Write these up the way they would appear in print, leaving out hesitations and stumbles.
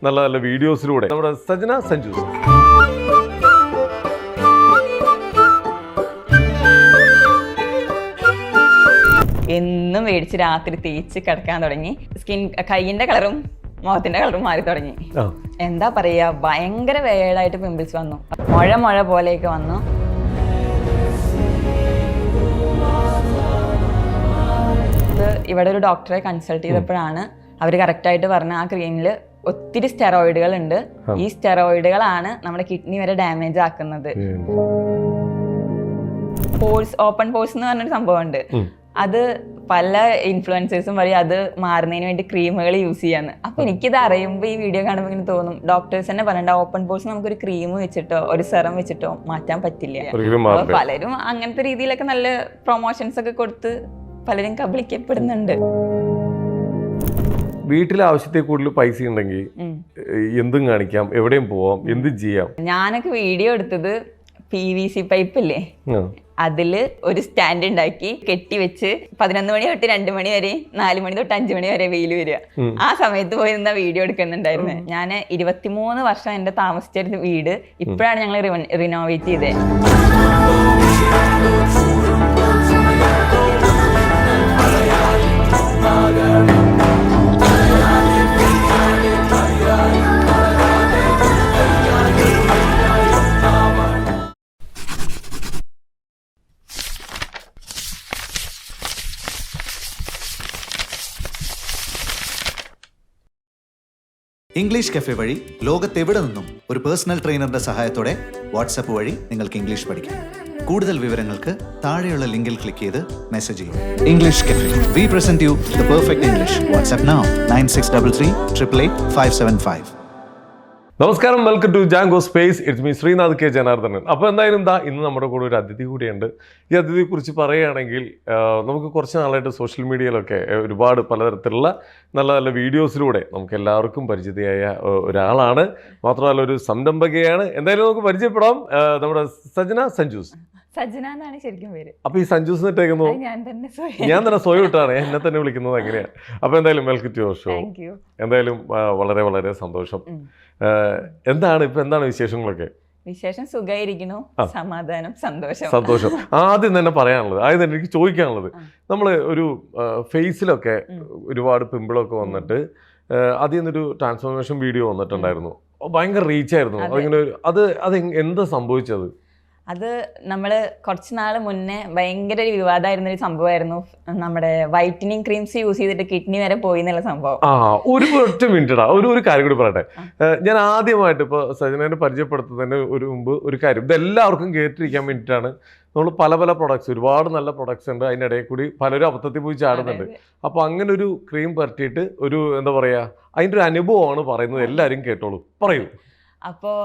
നല്ല നല്ല വീഡിയോസിലൂടെ നമ്മുടെ സജന സഞ്ജു എന്നും മേടിച്ച് രാത്രി തേച്ച് കിടക്കാൻ തുടങ്ങി. സ്കിൻ കൈയിന്റെ കളറും മുഖത്തിന്റെ കളറും മാറി തുടങ്ങി. എന്താ പറയാ, ഭയങ്കര വേളായിട്ട് പിമ്പിൾസ് വന്നു, മുഴ പോലെയൊക്കെ വന്നു. ഇവിടെ ഒരു ഡോക്ടറെ കൺസൾട്ട് ചെയ്തപ്പോഴാണ് അവർ കറക്റ്റായിട്ട് പറഞ്ഞ ആ ക്രീമിൽ ഒത്തിരി സ്റ്റെറോയിഡുകൾ ഉണ്ട്. ഈ സ്റ്റെറോയിഡുകളാണ് നമ്മുടെ കിഡ്നി വരെ ഡാമേജ് ആക്കുന്നത്. പോഴ്സ്, ഓപ്പൺ പോഴ്സ് എന്ന് പറഞ്ഞൊരു സംഭവമുണ്ട്. അത് പല ഇൻഫ്ലുവൻസേഴ്സും പറയും അത് മാറുന്നതിന് വേണ്ടി ക്രീമുകൾ യൂസ് ചെയ്യാന്ന്. അപ്പൊ എനിക്കിത് അറിയുമ്പോൾ ഈ വീഡിയോ കാണുമ്പോൾ ഇങ്ങനെ തോന്നും, ഡോക്ടേഴ്സ് തന്നെ പറയണ്ട ഓപ്പൺ പോഴ്സ് നമുക്കൊരു ക്രീം വെച്ചിട്ടോ ഒരു സെറം വെച്ചിട്ടോ മാറ്റാൻ പറ്റില്ല. പലരും അങ്ങനത്തെ രീതിയിലൊക്കെ നല്ല പ്രൊമോഷൻസ് ഒക്കെ കൊടുത്ത് പലരും കബളിക്കപ്പെടുന്നുണ്ട്. വീട്ടിലെ ആവശ്യത്തെ കൂടുതൽ പൈസ ഉണ്ടെങ്കിൽ എന്തും കാണിക്കാം, എവിടെയും പോവാം, എന്തും ചെയ്യാം. ഞാനൊക്കെ വീഡിയോ എടുത്തത് PVC പൈപ്പ് ഇല്ലേ, അതില് ഒരു സ്റ്റാൻഡ് ഉണ്ടാക്കി കെട്ടിവെച്ച് 11 മണി തൊട്ട് 2 മണി വരെ, 4 മണി തൊട്ട് 5 മണി വരെ വെയിൽ വരിക. ആ സമയത്ത് പോയി നിന്ന വീഡിയോ എടുക്കുന്നുണ്ടായിരുന്നു. ഞാൻ 23 വർഷം എന്റെ താമസിച്ചിരുന്ന വീട് ഇപ്പോഴാണ് ഞങ്ങൾ റിനോവേറ്റ് ചെയ്തത്. ഇംഗ്ലീഷ് കഫേ വഴി ലോകത്തെവിടെ നിന്നും ഒരു പേഴ്സണൽ ട്രെയിനറുടെ സഹായത്തോടെ വാട്സാപ്പ് വഴി നിങ്ങൾക്ക് ഇംഗ്ലീഷ് പഠിക്കാം. കൂടുതൽ വിവരങ്ങൾക്ക് താഴെയുള്ള ലിങ്കിൽ ക്ലിക്ക് ചെയ്ത് മെസ്സേജ് ചെയ്യും. English cafe, we present you the perfect English. WhatsApp now 9633 888 575. നമസ്കാരം, welcome to Jango space. It's me Sreenath K Janardhanan. അപ്പോൾ എന്തായാലും ഇന്ന് നമ്മുടെ കൂടെ ഒരു അതിഥി കൂടിയുണ്ട്. ഈ അതിഥിയെക്കുറിച്ച് പറയുകയാണെങ്കിൽ നമുക്ക് കുറച്ച് നാളായിട്ട് സോഷ്യൽ മീഡിയയിലൊക്കെ ഒരുപാട് പലതരത്തിലുള്ള നല്ല നല്ല വീഡിയോസിലൂടെ നമുക്ക് എല്ലാവർക്കും പരിചിതയായ ഒരാളാണ്. മാത്രമല്ല ഒരു സംരംഭകയാണ്. എന്തായാലും നമുക്ക് പരിചയപ്പെടാം. നമ്മുടെ സജന സഞ്ജൂസ്. സജന എന്നാണ് ശരിക്കും പേര്. അപ്പൊ ഈ സഞ്ജൂസ് ഇട്ടേക്കുന്നു ഞാൻ തന്നെ സ്വയം ഇട്ടാണ് എന്നെ തന്നെ വിളിക്കുന്നത് അങ്ങനെയാണ്. അപ്പൊ എന്തായാലും വെൽക്കം ടു യുവർ ഷോ. എന്തായാലും വളരെ വളരെ സന്തോഷം. എന്താണ് വിശേഷങ്ങളൊക്കെ? വിശേഷം സുഖമായിരിക്കുന്നു, സമാധാനം, സന്തോഷം. ആദ്യം തന്നെ പറയാനുള്ളത്, ആദ്യം തന്നെ എനിക്ക് ചോദിക്കാനുള്ളത്, നമ്മൾ ഒരു ഫേസിലൊക്കെ ഒരുപാട് പിമ്പിളൊക്കെ വന്നിട്ട് അതിൽ നിന്നൊരു ട്രാൻസ്ഫോർമേഷൻ വീഡിയോ വന്നിട്ടുണ്ടായിരുന്നു. ഭയങ്കര റീച്ചായിരുന്നു. അതിങ്ങനെ അത് എന്താ സംഭവിച്ചത്? അത് നമ്മൾ കുറച്ച് നാൾ മുന്നേ ഭയങ്കര ഒരു വിവാദമായിരുന്നൊരു സംഭവമായിരുന്നു. നമ്മുടെ വൈറ്റനിങ് ക്രീംസ് യൂസ് ചെയ്തിട്ട് കിഡ്നി വരെ പോയി എന്നുള്ള സംഭവം. ഒറ്റ മിനിറ്റടാ, ഒരു കാര്യം കൂടി പറയട്ടെ. ഞാൻ ആദ്യമായിട്ട് ഇപ്പോൾ സജനേനെ പരിചയപ്പെടുത്തുന്നതിന് ഒരു മുമ്പ് ഒരു കാര്യം, ഇത് എല്ലാവർക്കും കേട്ടിരിക്കാൻ വേണ്ടിയിട്ടാണ്. നമ്മൾ പല പ്രൊഡക്ട്സ്, ഒരുപാട് നല്ല പ്രൊഡക്ട്സ് ഉണ്ട്, അതിനിടയിൽ കൂടി പലരും അബദ്ധത്തിൽ പോയി ചാടുന്നുണ്ട്. അപ്പോൾ അങ്ങനെ ഒരു ക്രീം പരട്ടിയിട്ട് ഒരു എന്താ പറയുക, അതിൻ്റെ ഒരു അനുഭവമാണ് പറയുന്നത്. എല്ലാവരും കേട്ടോളൂ, പറയൂ. അപ്പോൾ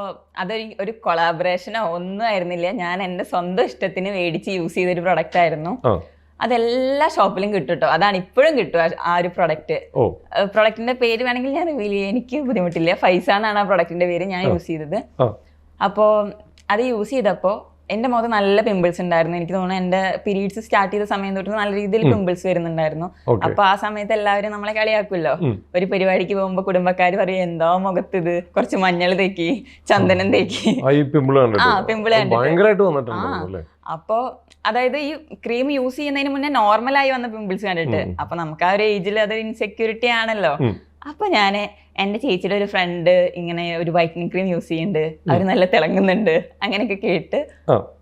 അതൊരു കൊളാബറേഷനോ ഒന്നും ആയിരുന്നില്ല. ഞാൻ എൻ്റെ സ്വന്തം ഇഷ്ടത്തിന് മേടിച്ച് യൂസ് ചെയ്തൊരു പ്രൊഡക്റ്റ് ആയിരുന്നു. അതെല്ലാ ഷോപ്പിലും കിട്ടും കേട്ടോ. അതാണ് ഇപ്പോഴും കിട്ടും ആ ഒരു പ്രൊഡക്റ്റിന്റെ പേര് വേണമെങ്കിൽ ഞാൻ റിവീൽ ചെയ്യാം, എനിക്ക് ബുദ്ധിമുട്ടില്ല. ഫൈസ എന്നാണ് ആ പ്രൊഡക്റ്റിന്റെ പേര്. ഞാൻ യൂസ് ചെയ്തത്. അപ്പോൾ അത് യൂസ് ചെയ്തപ്പോൾ എൻ്റെ മുഖത്ത് നല്ല പിമ്പിൾസ് ഉണ്ടായിരുന്നു. എനിക്ക് തോന്നുന്നു എൻ്റെ പീരീഡ്സ് സ്റ്റാർട്ട് ചെയ്ത സമയം തൊട്ട് നല്ല രീതിയിൽ പിമ്പിൾസ് വരുന്നുണ്ടായിരുന്നു. അപ്പൊ ആ സമയത്ത് എല്ലാവരും നമ്മളെ കളിയാക്കുമല്ലോ. ഒരു പരിപാടിക്ക് പോകുമ്പോ കുടുംബക്കാർ പറയും, എന്തോ മുഖത്ത് ഇത് കുറച്ച് മഞ്ഞൾ തേക്കി, ചന്ദനം തേക്കി. പിമ്പിൾ അപ്പോ അതായത് ഈ ക്രീം യൂസ് ചെയ്യുന്നതിന് മുന്നേ നോർമലായി വന്ന പിമ്പിൾസ് കണ്ടിട്ട്, അപ്പൊ നമുക്ക് ആ ഒരു ഏജിൽ അതൊരു ഇൻസെക്യൂരിറ്റി ആണല്ലോ. അപ്പൊ ഞാൻ എൻ്റെ ചേച്ചിയുടെ ഒരു ഫ്രണ്ട് ഇങ്ങനെ ഒരു വൈറ്റനിങ് ക്രീം യൂസ് ചെയ്യുന്നുണ്ട്, അവർ നല്ല തിളങ്ങുന്നുണ്ട്, അങ്ങനെയൊക്കെ കേട്ട്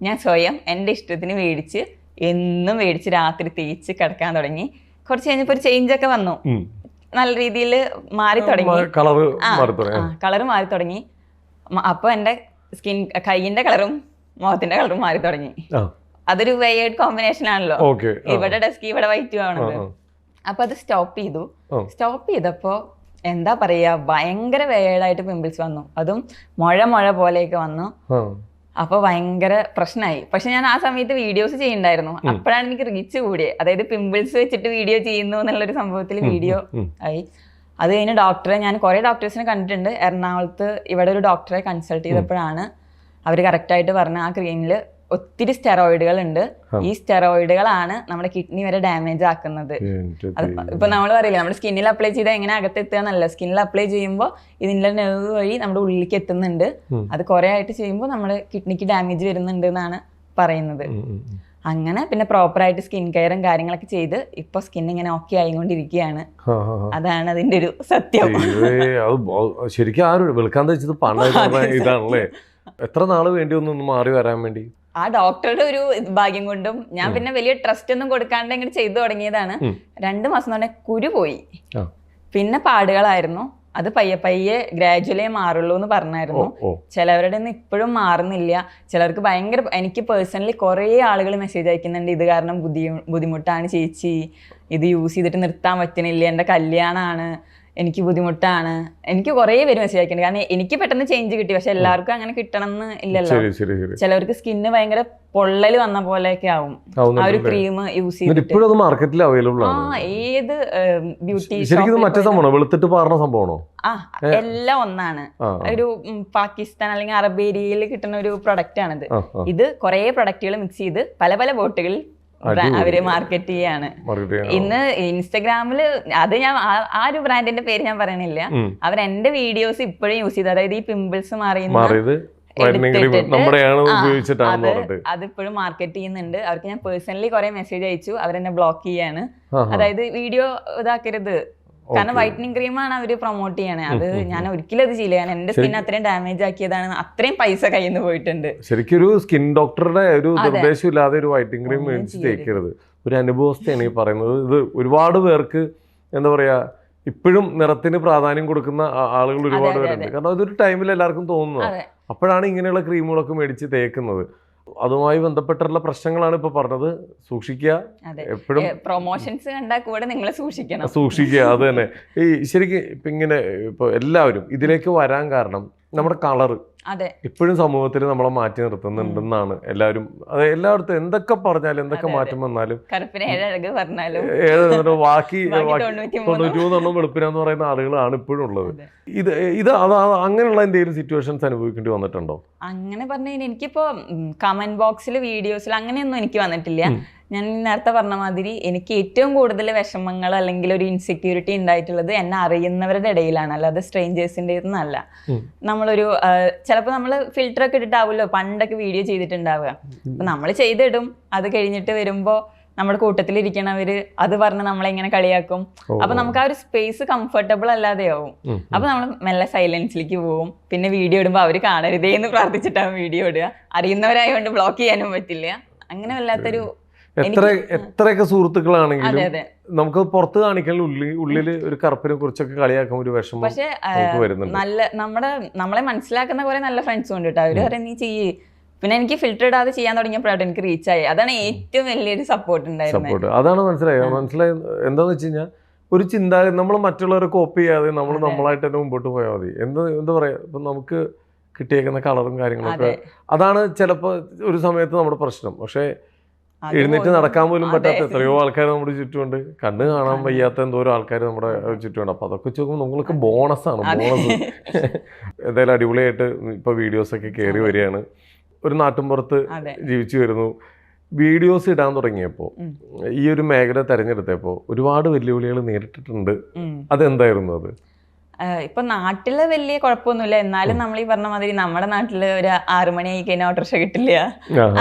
ഞാൻ സ്വയം എൻ്റെ ഇഷ്ടത്തിന് എന്നും മേടിച്ച് രാത്രി തേച്ച് കിടക്കാൻ തുടങ്ങി. കുറച്ച് കഴിഞ്ഞപ്പോൾ ഒരു ചേഞ്ച് ഒക്കെ വന്നു, നല്ല രീതിയിൽ മാറി തുടങ്ങി, കളറ് മാറി തുടങ്ങി. അപ്പൊ എൻ്റെ കൈയിന്റെ കളറും മുഖത്തിന്റെ കളറും മാറി തുടങ്ങി. അതൊരു വെയേർഡ് കോമ്പിനേഷൻ ആണല്ലോ, ഇവിടെ ഡസ്കി ഇവിടെ വൈറ്റും ആണത്. അപ്പൊ അത് സ്റ്റോപ്പ് ചെയ്തപ്പോ എന്താ പറയാ, ഭയങ്കര വേളായിട്ട് പിമ്പിൾസ് വന്നു, അതും മുഴ പോലെയൊക്കെ വന്നു. അപ്പൊ ഭയങ്കര പ്രശ്നമായി. പക്ഷെ ഞാൻ ആ സമയത്ത് വീഡിയോസ് ചെയ്യുന്നുണ്ടായിരുന്നു. അപ്പോഴാണ് എനിക്ക് റീച്ച് കൂടിയത്. അതായത് പിമ്പിൾസ് വെച്ചിട്ട് വീഡിയോ ചെയ്യുന്നു എന്നുള്ളൊരു സംഭവത്തിൽ വീഡിയോ ആയി. അത് കഴിഞ്ഞ് ഞാൻ കുറെ ഡോക്ടേഴ്സിനെ കണ്ടിട്ടുണ്ട്. എറണാകുളത്ത് ഇവിടെ ഒരു ഡോക്ടറെ കൺസൾട്ട് ചെയ്തപ്പോഴാണ് അവർ കറക്റ്റായിട്ട് പറഞ്ഞ ആ ക്രീമിൽ ഒത്തിരി സ്റ്റെറോയിഡുകൾ ഉണ്ട്. ഈ സ്റ്റെറോയിഡുകളാണ് നമ്മുടെ കിഡ്നി വരെ ഡാമേജ് ആക്കുന്നത്. ഇപ്പൊ നമ്മൾ പറയില്ല നമ്മുടെ സ്കിന്നിൽ അപ്ലൈ ചെയ്താൽ എങ്ങനെ അകത്തെത്തുക എന്നല്ല, സ്കിന്നിൽ അപ്ലൈ ചെയ്യുമ്പോൾ ഇതിന്റെ നെർവ് വഴി നമ്മുടെ ഉള്ളിലേക്ക് എത്തുന്നുണ്ട്. അത് കുറെ ആയിട്ട് ചെയ്യുമ്പോൾ നമ്മുടെ കിഡ്നിക്ക് ഡാമേജ് വരുന്നുണ്ട് എന്നാണ് പറയുന്നത്. അങ്ങനെ പിന്നെ പ്രോപ്പറായിട്ട് സ്കിൻ കെയറും കാര്യങ്ങളൊക്കെ ചെയ്ത് ഇപ്പൊ സ്കിൻ ഇങ്ങനെ ഓക്കെ ആയിക്കൊണ്ടിരിക്കുകയാണ്. അതാണ് അതിന്റെ ഒരു സത്യം. ശരിക്കും ആരും വെളുക്കാൻ തയ്ച്ചത് പണ്ടായിട്ടുള്ള ഇതാണല്ലേ. എത്ര നാള് വേണ്ടി ഒന്ന് മാറി വരാൻ വേണ്ടി? ആ ഡോക്ടറുടെ ഒരു ഭാഗ്യം കൊണ്ടും ഞാൻ പിന്നെ വലിയ ട്രസ്റ്റ് ഒന്നും കൊടുക്കാണ്ട് ഇങ്ങനെ ചെയ്തു തുടങ്ങിയതാണ്. 2 മാസം തന്നെ കുരു പോയി, പിന്നെ പാടുകളായിരുന്നു. അത് പയ്യെ പയ്യെ ഗ്രാജുവലേ മാറുള്ളൂ എന്ന് പറഞ്ഞായിരുന്നു. ചിലവരുടെ ഒന്നും ഇപ്പോഴും മാറുന്നില്ല. ചിലർക്ക് ഭയങ്കര, എനിക്ക് പേഴ്സണലി കുറേ ആളുകൾ മെസ്സേജ് അയക്കുന്നുണ്ട്, ഇത് കാരണം ബുദ്ധിമുട്ടാണ് ചേച്ചി, ഇത് യൂസ് ചെയ്തിട്ട് നിർത്താൻ പറ്റണില്ല, എൻ്റെ കല്യാണമാണ്, എനിക്ക് ബുദ്ധിമുട്ടാണ്. എനിക്ക് കുറേ പേര് മെസ്സേജ് അയക്കുന്നുണ്ട്. കാരണം എനിക്ക് പെട്ടെന്ന് ചേഞ്ച് കിട്ടി, പക്ഷെ എല്ലാവർക്കും അങ്ങനെ കിട്ടണം എന്ന് ഇല്ലല്ലോ. ചിലവർക്ക് സ്കിന്ന് ഭയങ്കര പൊള്ളല് വന്ന പോലെയൊക്കെ ആവും ആ ഒരു ക്രീം യൂസ് ചെയ്തിട്ട്. മാർക്കറ്റിൽ അവൈലബിൾ ആണ്. ഏത് ബ്യൂട്ടി വെളുത്തിട്ട് പാറുന്ന സംഭവമാണോ? എല്ലാം ഒന്നാണ്. ഒരു പാകിസ്ഥാൻ അല്ലെങ്കിൽ അറബ് ഏരിയയിൽ കിട്ടുന്ന ഒരു പ്രൊഡക്റ്റ് ആണിത്. ഇത് കുറെ പ്രൊഡക്റ്റുകൾ മിക്സ് ചെയ്ത് പല പല ബോട്ടുകളിൽ അവര് മാർക്കറ്റ് ചെയ്യാണ്. ഇന്ന് ഇൻസ്റ്റഗ്രാമില് അത് ഞാൻ ആ ഒരു ബ്രാൻഡിന്റെ പേര് ഞാൻ പറയണില്ല, അവർ എന്റെ വീഡിയോസ് ഇപ്പോഴും യൂസ് ചെയ്ത്, അതായത് ഈ പിമ്പിൾസ് അതിപ്പോഴും മാർക്കറ്റ് ചെയ്യുന്നുണ്ട്. അവർക്ക് ഞാൻ പേഴ്സണലി കുറെ മെസ്സേജ് അയച്ചു, അവരെന്നെ ബ്ലോക്ക് ചെയ്യാണ്. അതായത് വീഡിയോ ഇതാക്കരുത്, കാരണം വൈറ്റനിങ് ക്രീമാണ് അവര് പ്രൊമോട്ട് ചെയ്യണേ. അത് ഞാൻ ഒരിക്കലും അത് ചെയ്യില്ല. ഞാൻ എന്റെ സ്കിൻ അത്രയും ഡാമേജ് ആക്കിയതാണ്, അത്രയും പൈസ കയ്യിൽ നിന്ന് പോയിട്ടുണ്ട്. ശരിക്കും ഒരു സ്കിൻ ഡോക്ടറുടെ ഒരു നിർദ്ദേശം ഇല്ലാതെ ഒരു വൈറ്റനിങ് ക്രീം മേടിച്ച് തേക്കരുത്. ഒരു അനുഭവസ്ഥയാണ് ഈ പറയുന്നത്. ഇത് ഒരുപാട് പേർക്ക് എന്താ പറയാ, ഇപ്പോഴും നിറത്തിന് പ്രാധാന്യം കൊടുക്കുന്ന ആളുകൾ ഒരുപാട് പേരുണ്ട്. കാരണം അതൊരു ടൈമിൽ എല്ലാവർക്കും തോന്നുന്നത്. അപ്പോഴാണ് ഇങ്ങനെയുള്ള ക്രീമുകളൊക്കെ മേടിച്ച് തേക്കുന്നത്. അതുമായി ബന്ധപ്പെട്ടുള്ള പ്രശ്നങ്ങളാണ് ഇപ്പൊ പറഞ്ഞത്. സൂക്ഷിക്കുക, എപ്പോഴും പ്രൊമോഷൻസ് കണ്ടാൽ കൂടെ നിങ്ങൾ സൂക്ഷിക്കണം. സൂക്ഷിക്കുക, അത് തന്നെ. ഈ ശരിക്കും ഇപ്പൊ ഇങ്ങനെ ഇപ്പൊ എല്ലാവരും ഇതിലേക്ക് വരാൻ കാരണം നമ്മുടെ കളറ് ഇപ്പോഴും സമൂഹത്തിൽ നമ്മളെ മാറ്റി നിർത്തുന്നുണ്ടെന്നാണ് എല്ലാവരും. അത് എല്ലായിടത്തും എന്തൊക്കെ പറഞ്ഞാലും എന്തൊക്കെ മാറ്റം വന്നാലും ബാക്കി 93 വെളുപ്പിനാന്ന് പറയുന്ന ആളുകളാണ് ഇപ്പോഴും ഉള്ളത്. ഇത് അങ്ങനെയുള്ള എന്തെങ്കിലും സിറ്റുവേഷൻസ് അനുഭവിക്കേണ്ടി വന്നിട്ടുണ്ടോ? അങ്ങനെ പറഞ്ഞു കഴിഞ്ഞാൽ എനിക്കിപ്പോ കമന്റ് ബോക്സിൽ വീഡിയോസിൽ അങ്ങനെയൊന്നും എനിക്ക് വന്നിട്ടില്ല. ഞാൻ നേരത്തെ പറഞ്ഞ മാതിരി എനിക്ക് ഏറ്റവും കൂടുതൽ വിഷമങ്ങൾ അല്ലെങ്കിൽ ഒരു ഇൻസെക്യൂരിറ്റി ഉണ്ടായിട്ടുള്ളത് എന്നെ അറിയുന്നവരുടെ ഇടയിലാണ്, അല്ലാതെ സ്ട്രേഞ്ചേഴ്സിൻ്റെ ഒന്നല്ല. നമ്മളൊരു ചിലപ്പോൾ നമ്മൾ ഫിൽറ്റർ ഒക്കെ ഇട്ടിട്ടാവുമല്ലോ പണ്ടൊക്കെ വീഡിയോ ചെയ്തിട്ടുണ്ടാവുക. അപ്പൊ നമ്മൾ ചെയ്തിടും, അത് കഴിഞ്ഞിട്ട് വരുമ്പോൾ നമ്മുടെ കൂട്ടത്തിലിരിക്കണവര് അത് പറഞ്ഞ് നമ്മളെങ്ങനെ കളിയാക്കും. അപ്പൊ നമുക്ക് ആ ഒരു സ്പേസ് കംഫർട്ടബിൾ അല്ലാതെയാവും. അപ്പൊ നമ്മൾ മെല്ലെ സൈലൻസിലേക്ക് പോവും. പിന്നെ വീഡിയോ ഇടുമ്പോൾ അവര് കാണരുതേ എന്ന് പ്രാർത്ഥിച്ചിട്ടാവും വീഡിയോ ഇടുക. അറിയുന്നവരായതുകൊണ്ട് ബ്ലോക്ക് ചെയ്യാനും പറ്റില്ല. അങ്ങനെ വല്ലാത്തൊരു എത്രയൊക്കെ സുഹൃത്തുക്കളാണെങ്കിലും നമുക്ക് പുറത്ത് കാണിക്കാൻ ഉള്ളില് ഒരു കറുപ്പിനെ കുറിച്ചൊക്കെ കളിയാക്കാൻ ഒരു വിഷമം. പക്ഷെ നല്ല നമ്മളെ മനസ്സിലാക്കുന്ന കുറെ നല്ല ഫ്രണ്ട്സും ഉണ്ട് കേട്ടോ. അവര് പറയും നീ ചെയ്യ്. പിന്നെ എനിക്ക് ഫിൽറ്റർ ഇടാതെ ചെയ്യാൻ തുടങ്ങിയപ്പോഴാണ് എനിക്ക് റീച്ച് ആയി. അതാണ് ഏറ്റവും വലിയൊരു സപ്പോർട്ട് ഉണ്ടായിരുന്നത്. അതാണ് മനസ്സിലായി എന്താന്ന് വെച്ച് കഴിഞ്ഞാൽ ഒരു ചിന്താഗതി നമ്മൾ മറ്റുള്ളവരെ കോപ്പി ചെയ്യാതെ നമ്മൾ നമ്മളായിട്ട് തന്നെ മുമ്പോട്ട് പോയാൽ മതി. എന്താ പറയാ, ഇപ്പൊ നമുക്ക് കിട്ടിയേക്കുന്ന കളറും കാര്യങ്ങളൊക്കെ അതാണ് ചിലപ്പോൾ ഒരു സമയത്ത് നമ്മുടെ പ്രശ്നം. പക്ഷെ എഴുന്നേറ്റ് നടക്കാൻ പോലും പറ്റാത്ത എത്രയോ ആൾക്കാർ നമ്മുടെ ചുറ്റുമുണ്ട്. കണ്ണ് കാണാൻ വയ്യാത്ത എന്തോരോ ആൾക്കാർ നമ്മുടെ ചുറ്റുമുണ്ട്. അപ്പൊ അതൊക്കെ വെച്ച് നോക്കുമ്പോൾ നിങ്ങൾക്ക് ബോണസാണ്. എന്തായാലും അടിപൊളിയായിട്ട് ഇപ്പൊ വീഡിയോസൊക്കെ കയറി വരികയാണ്. ഒരു നാട്ടിൻപുറത്ത് ജീവിച്ചു വരുന്നു. വീഡിയോസ് ഇടാൻ തുടങ്ങിയപ്പോൾ ഈ ഒരു മേഖല തെരഞ്ഞെടുത്തപ്പോൾ ഒരുപാട് വെല്ലുവിളികൾ നേരിട്ടിട്ടുണ്ട്. അതെന്തായിരുന്നു അത്? ഇപ്പൊ നാട്ടില് വലിയ കുഴപ്പമൊന്നുമില്ല. എന്നാലും നമ്മൾ ഈ പറഞ്ഞ മാതിരി നമ്മുടെ നാട്ടില് ഒരു 6 മണി ആയി കഴിഞ്ഞാൽ ഓട്ടോറിക്ഷ കിട്ടില്ല,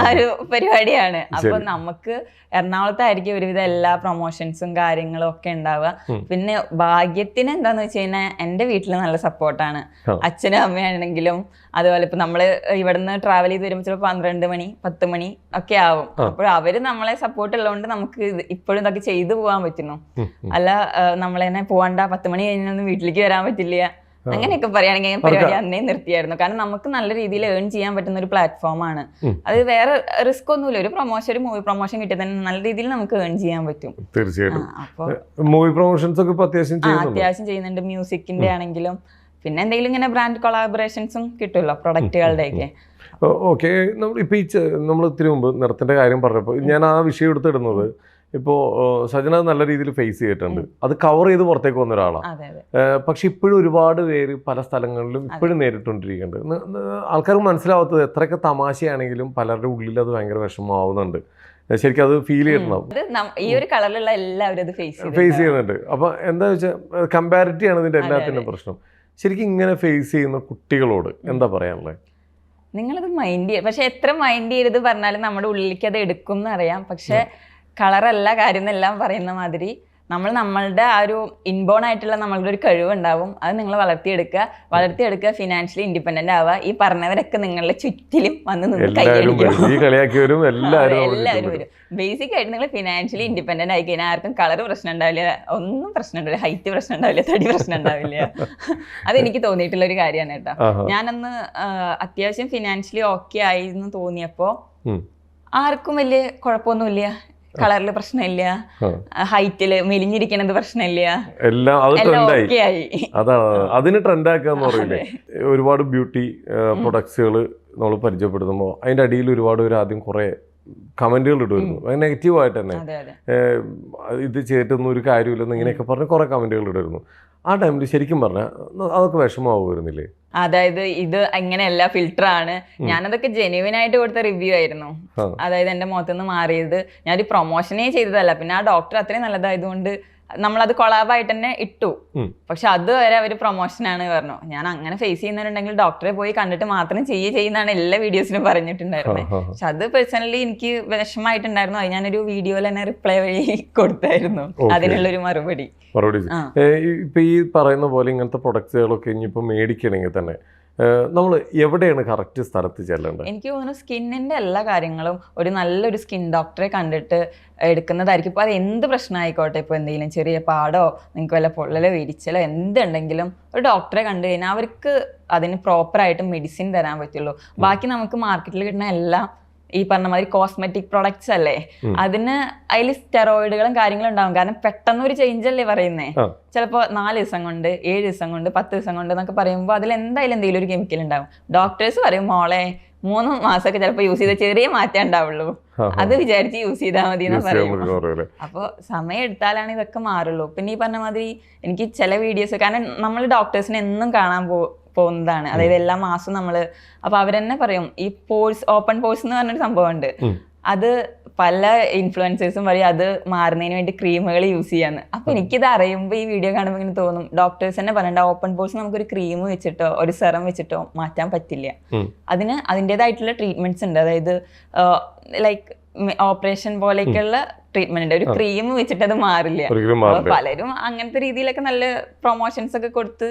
ആ ഒരു പരിപാടിയാണ്. അപ്പൊ നമുക്ക് എറണാകുളത്തായിരിക്കും ഒരുവിധം എല്ലാ പ്രൊമോഷൻസും കാര്യങ്ങളും ഒക്കെ ഉണ്ടാവുക. പിന്നെ ഭാഗ്യത്തിന് എന്താന്ന് വെച്ച് കഴിഞ്ഞാൽ എന്റെ വീട്ടില് നല്ല സപ്പോർട്ടാണ്. അച്ഛനും അമ്മയാണെങ്കിലും അതുപോലെ ഇപ്പൊ നമ്മള് ഇവിടുന്ന് ട്രാവൽ ചെയ്ത് വരുമ്പോൾ ചിലപ്പോൾ 12 മണി 10 മണി ഒക്കെ ആവും. അപ്പോൾ അവര് നമ്മളെ സപ്പോർട്ട് ഉള്ളതുകൊണ്ട് നമുക്ക് ഇപ്പോഴും ഇതൊക്കെ ചെയ്തു പോകാൻ പറ്റുന്നു. അല്ല നമ്മളെന്നെ പോകണ്ട 10 മണി കഴിഞ്ഞൊന്നും വീട്ടിലേക്ക് വരാൻ പറ്റില്ല അങ്ങനെയൊക്കെ പറയുകയാണെങ്കിൽ ഞാൻ പരിപാടി അന്നേ നിർത്തിയായിരുന്നു. കാരണം നമുക്ക് നല്ല രീതിയിൽ ഏൺ ചെയ്യാൻ പറ്റുന്ന ഒരു പ്ലാറ്റ്ഫോമാണ് അത്. വേറെ റിസ്ക് ഒന്നുമില്ല. ഒരു മൂവി പ്രൊമോഷൻ കിട്ടിയാൽ തന്നെ നല്ല രീതിയിൽ നമുക്ക് ഏൺ ചെയ്യാൻ പറ്റും. തീർച്ചയായിട്ടും. അപ്പോൾ മൂവി പ്രൊമോഷൻസ് ഒക്കെ അത്യാവശ്യം ചെയ്യുന്നുണ്ട്. മ്യൂസിക്കിന്റെ ആണെങ്കിലും പിന്നെ എന്തെങ്കിലും ഇങ്ങനെ ബ്രാൻഡ് കൊളാബറേഷൻസും കിട്ടുമല്ലോ പ്രൊഡക്റ്റുകളുടെയൊക്കെ. ഓക്കെ. ഇപ്പൊ നമ്മൾ ഇത്തിരി മുമ്പ് നിറത്തിന്റെ കാര്യം പറഞ്ഞപ്പോൾ ഞാൻ ആ വിഷയം എടുത്തിടുന്നത് ഇപ്പോൾ സജന അത് നല്ല രീതിയിൽ ഫേസ് ചെയ്തിട്ടുണ്ട്, അത് കവർ ചെയ്ത് പുറത്തേക്ക് വന്ന ഒരാളാണ്. അതെ അതെ പക്ഷെ ഇപ്പോഴും ഒരുപാട് പേര് പല സ്ഥലങ്ങളിലും ഇപ്പോഴും നേരിട്ടുകൊണ്ടിരിക്കുന്നുണ്ട്. ആൾക്കാർക്ക് മനസ്സിലാവാത്തത് എത്രയൊക്കെ തമാശയാണെങ്കിലും പലരുടെ ഉള്ളിൽ അത് ഭയങ്കര വിഷമമാവുന്നുണ്ട്. ശരിക്കും അത് ഫീൽ ചെയ്തിട്ടുണ്ടാവും. ഈ ഒരു കളറിലുള്ള എല്ലാവരും അത് ഫേസ് ചെയ്യുന്നുണ്ട്. അപ്പൊ എന്താ വെച്ചാൽ കമ്പാരിറ്റി ആണ് ഇതിന്റെ എല്ലാത്തിനും പ്രശ്നം. ശരിക്കും ഇങ്ങനെ ഫേസ് ചെയ്യുന്ന കുട്ടികളോട് എന്താ പറയാനുള്ളത്? നിങ്ങളത് മൈൻഡ് ചെയ്യുക. പക്ഷെ എത്ര മൈൻഡ് ചെയ്ത് പറഞ്ഞാലും നമ്മുടെ ഉള്ളിലേക്ക് അത് എടുക്കും എന്നറിയാം. പക്ഷെ കളറല്ല കാര്യം എന്നെല്ലാം പറയുന്ന മാതിരി നമ്മളുടെ ആ ഒരു ഇൻബോൺ ആയിട്ടുള്ള നമ്മളുടെ ഒരു കഴിവുണ്ടാവും. അത് നിങ്ങൾ വളർത്തിയെടുക്കുക, ഫിനാൻഷ്യലി ഇൻഡിപെൻഡന്റ് ആവുക. ഈ പറഞ്ഞവരൊക്കെ നിങ്ങളുടെ ചുറ്റിലും വന്ന് നിന്ന് കൈയടിക്കും. എല്ലാവരും വരും. ബേസിക് ആയിട്ട് നിങ്ങൾ ഫിനാൻഷ്യലി ഇൻഡിപെൻഡന്റ് ആയി കഴിഞ്ഞാൽ ആർക്കും കളർ പ്രശ്നം ഉണ്ടാവില്ല, ഒന്നും പ്രശ്നം ഉണ്ടാവില്ല, ഹൈറ്റ് പ്രശ്നം ഉണ്ടാവില്ല, തടി പ്രശ്നം ഉണ്ടാവില്ല. അതെനിക്ക് തോന്നിയിട്ടുള്ള ഒരു കാര്യമാണ് കേട്ടോ. ഞാനന്ന് അത്യാവശ്യം ഫിനാൻഷ്യലി ഓക്കെ ആയി എന്ന് തോന്നിയപ്പോ ആർക്കും വലിയ കുഴപ്പമൊന്നുമില്ല. കളറിൽ പ്രശ്നമില്ല, ഹൈറ്റില് മെലിഞ്ഞിരിക്കണത് പ്രശ്നമില്ല, എല്ലാം ഓക്കെ ആയി. അതാണ് അതിന് ട്രെൻഡ് ആക്കാന്ന് പറയില്ലേ. ഒരുപാട് ബ്യൂട്ടി പ്രൊഡക്ട്സുകൾ നമ്മൾ പരിചയപ്പെടുത്തുമ്പോൾ അതിന്റെ അടിയിൽ ഒരുപാട് പേര് ആദ്യം കുറെ കമന്റുകൾ ഇടുമായിരുന്നു, നെഗറ്റീവായിട്ട് തന്നെ. ഇത് ചെയ്തിട്ടൊന്നും ഒരു കാര്യമില്ലെന്ന് ഇങ്ങനെയൊക്കെ പറഞ്ഞ് കുറെ കമന്റുകൾ ഇടുമായിരുന്നു. ആ ടൈമിൽ ശരിക്കും പറഞ്ഞാൽ അതൊക്കെ വിഷമമാവുന്നില്ലേ? അതായത് ഇത് അങ്ങനെയല്ല, ഫിൽറ്റർ ആണ്. ഞാനതൊക്കെ ജെന്യുവൻ ആയിട്ട് കൊടുത്ത റിവ്യൂ ആയിരുന്നു. അതായത് എന്റെ മുഖത്തുനിന്ന് മാറിയത് ഞാനൊരു പ്രൊമോഷനേ ചെയ്തതല്ല. പിന്നെ ആ ഡോക്ടർ അത്രയും നല്ലതായതുകൊണ്ട് നമ്മളത് കൊളാബായിട്ട് തന്നെ ഇട്ടു. പക്ഷെ അതുവരെ അവര് പ്രൊമോഷനാണ് പറഞ്ഞു. ഞാൻ അങ്ങനെ ഫേസ് ചെയ്യുന്നവരുണ്ടെങ്കിൽ ഡോക്ടറെ പോയി കണ്ടിട്ട് മാത്രം ചെയ്യുന്നതാണ് എല്ലാ വീഡിയോസിലും പറഞ്ഞിട്ടുണ്ടായിരുന്നത്. പക്ഷെ അത് പേഴ്സണലി എനിക്ക് വിഷമമായിട്ടുണ്ടായിരുന്നു. അത് ഞാനൊരു വീഡിയോയിൽ തന്നെ റിപ്ലൈ വഴി കൊടുത്തായിരുന്നു അതിനുള്ളൊരു മറുപടി. ഇപ്പൊ ഈ പറയുന്ന പോലെ ഇങ്ങനത്തെ പ്രൊഡക്ട്സുകളൊക്കെ ഇനിയിപ്പോ മേടിക്കണമെങ്കിൽ തന്നെ നമ്മൾ എവിടെയാണ് കറക്റ്റ് സ്ഥലത്ത് ചെല്ലേണ്ടത്? എനിക്ക് തോന്നുന്നു സ്കിന്നിന്റെ എല്ലാ കാര്യങ്ങളും ഒരു നല്ലൊരു സ്കിൻ ഡോക്ടറെ കണ്ടിട്ട് എടുക്കുന്നതായിരിക്കും. ഇപ്പോൾ അത് എന്ത് പ്രശ്നമായിക്കോട്ടെ, ഇപ്പോൾ എന്തെങ്കിലും ചെറിയ പാടോ നിങ്ങൾക്ക് വല്ല പൊള്ളലോ ഇരിച്ചലോ എന്തുണ്ടെങ്കിലും ഒരു ഡോക്ടറെ കണ്ടു കഴിഞ്ഞാൽ അവർക്ക് അതിന് പ്രോപ്പറായിട്ട് മെഡിസിൻ തരാൻ പറ്റുള്ളൂ. ബാക്കി നമുക്ക് മാർക്കറ്റിൽ കിട്ടുന്ന എല്ലാം ഈ പറഞ്ഞ മാതിരി കോസ്മെറ്റിക് പ്രൊഡക്ട്സ് അല്ലേ, അതിൽ സ്റ്റെറോയിഡുകളും കാര്യങ്ങളും ഉണ്ടാവും. കാരണം പെട്ടെന്ന് ഒരു ചേഞ്ച് അല്ലേ പറയുന്നേ. ചിലപ്പോൾ 4 ദിവസം കൊണ്ട്, 7 ദിവസം കൊണ്ട്, 10 ദിവസം കൊണ്ട് എന്നൊക്കെ പറയുമ്പോൾ അതിൽ എന്തായാലും എന്തെങ്കിലും ഒരു കെമിക്കൽ ഉണ്ടാവും. ഡോക്ടേഴ്സ് പറയും മോളെ 3 മാസമൊക്കെ ചിലപ്പോൾ യൂസ് ചെയ്ത ചെറിയ മാറ്റം ഉണ്ടാവുള്ളൂ, അത് വിചാരിച്ച് യൂസ് ചെയ്താൽ മതി എന്ന് പറയും. അപ്പോൾ സമയം എടുത്താലാണ് ഇതൊക്കെ മാറുള്ളൂ. പിന്നെ ഈ പറഞ്ഞ മാതിരി എനിക്ക് ചില വീഡിയോസ്, കാരണം നമ്മൾ ഡോക്ടേഴ്സിനെ എന്നും കാണാൻ പോകുന്നതാണ്, അതായത് എല്ലാ മാസവും നമ്മള്. അപ്പൊ അവരെന്നെ പറയും ഈ പോഴ്സ്, ഓപ്പൺ പോഴ്സ് എന്ന് പറഞ്ഞൊരു സംഭവം ഉണ്ട്. അത് പല ഇൻഫ്ലുവൻസേഴ്സും പറയും അത് മാറുന്നതിന് വേണ്ടി ക്രീമുകൾ യൂസ് ചെയ്യാന്ന്. അപ്പൊ എനിക്കിത് അറിയുമ്പോൾ ഈ വീഡിയോ കാണുമ്പോൾ ഇങ്ങനെ തോന്നും, ഡോക്ടേഴ്സ് തന്നെ പറയണ്ട ഓപ്പൺ പോഴ്സ് നമുക്കൊരു ക്രീം വെച്ചിട്ടോ ഒരു സെറം വെച്ചിട്ടോ മാറ്റാൻ പറ്റില്ല. അതിന് അതിൻ്റെതായിട്ടുള്ള ട്രീറ്റ്മെന്റ്സ് ഉണ്ട്. അതായത് ലൈക്ക് ഓപ്പറേഷൻ പോലെയൊക്കെയുള്ള ട്രീറ്റ്മെന്റ് ഉണ്ട്. ഒരു ക്രീം വെച്ചിട്ട് അത് മാറില്ല. പലരും അങ്ങനത്തെ രീതിയിലൊക്കെ നല്ല പ്രൊമോഷൻസ് ഒക്കെ കൊടുത്ത്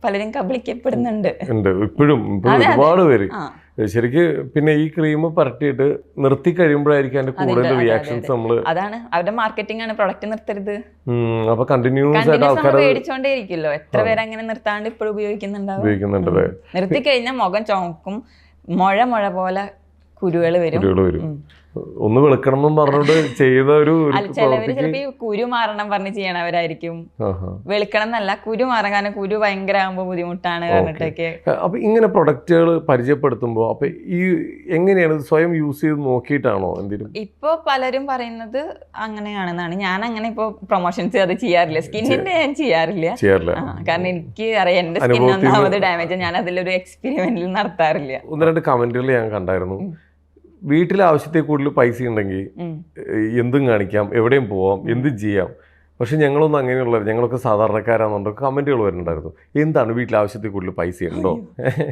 പലരും കബളിക്കപ്പെടുന്നുണ്ട് ഇപ്പോഴും ഒരുപാട് പേര്. ശരിക്ക് പിന്നെ ഈ ക്രീം പരട്ടിയിട്ട് നിർത്തി കഴിയുമ്പോഴായിരിക്കും അതിന്റെ കൂടുതൽ റിയാക്ഷൻസ്. നമ്മള് അതാണ് അവരുടെ മാർക്കറ്റിംഗ് ആണ്, പ്രൊഡക്റ്റ് നിർത്തരുത്. അപ്പൊ കണ്ടിന്യൂസ് മേടിച്ചോണ്ടേ ഇരിക്കുമല്ലോ. എത്ര പേര് അങ്ങനെ നിർത്താണ്ട് ഇപ്പോഴും ഉപയോഗിക്കുന്നുണ്ടാവും. നിർത്തി കഴിഞ്ഞാൽ മുഖം ചുമക്കും, മുഴ പോലെ കുരുകൾ വരും. ഒന്ന് വെളുക്കണം എന്നും പറഞ്ഞോണ്ട് ചെയ്ത ഒരു ചിലവര് ചിലപ്പോ ഈ കുരു മാറണം പറഞ്ഞ് ചെയ്യണവരായിരിക്കും. വെളുക്കണം എന്നല്ല, കുരു മാറാൻ, കാരണം കുരു ഭയങ്കര ആകുമ്പോ ബുദ്ധിമുട്ടാണ് പറഞ്ഞിട്ടൊക്കെ. അപ്പൊ ഇങ്ങനെ പ്രൊഡക്റ്റുകൾ പരിചയപ്പെടുത്തുമ്പോ അപ്പൊ ഈ എങ്ങനെയാണ് സ്വയം യൂസ് ചെയ്ത് നോക്കിയിട്ടാണോ എന്തെങ്കിലും? ഇപ്പൊ പലരും പറയുന്നത് അങ്ങനെയാണെന്നാണ്. ഞാൻ അങ്ങനെ ഇപ്പൊ പ്രൊമോഷൻസ് അത് ചെയ്യാറില്ല. സ്കിന്നിന്റെ ഞാൻ ചെയ്യാറില്ല. കാരണം എനിക്ക് അറിയാം എന്റെ സ്കിൻ ഒന്നാമത് ഡാമേജ്. ഞാൻ അതിലൊരു എക്സ്പെരിമെന്റിൽ നടത്താറില്ല. 1-2 കമന്റുകൾ ഞാൻ കണ്ടായിരുന്നു. വീട്ടിലെ ആവശ്യത്തെ കൂടുതൽ പൈസ ഉണ്ടെങ്കിൽ എന്തും കാണിക്കാം, എവിടെയും പോവാം, എന്തും ചെയ്യാം. പക്ഷെ ഞങ്ങളൊന്നും അങ്ങനെയുള്ളത്, ഞങ്ങളൊക്കെ സാധാരണക്കാരാണെന്നുണ്ടോ കമന്റുകൾ വരുന്നുണ്ടായിരുന്നു. എന്താണ് വീട്ടിലെ ആവശ്യത്തിൽ കൂടുതൽ പൈസ ഉണ്ടോ?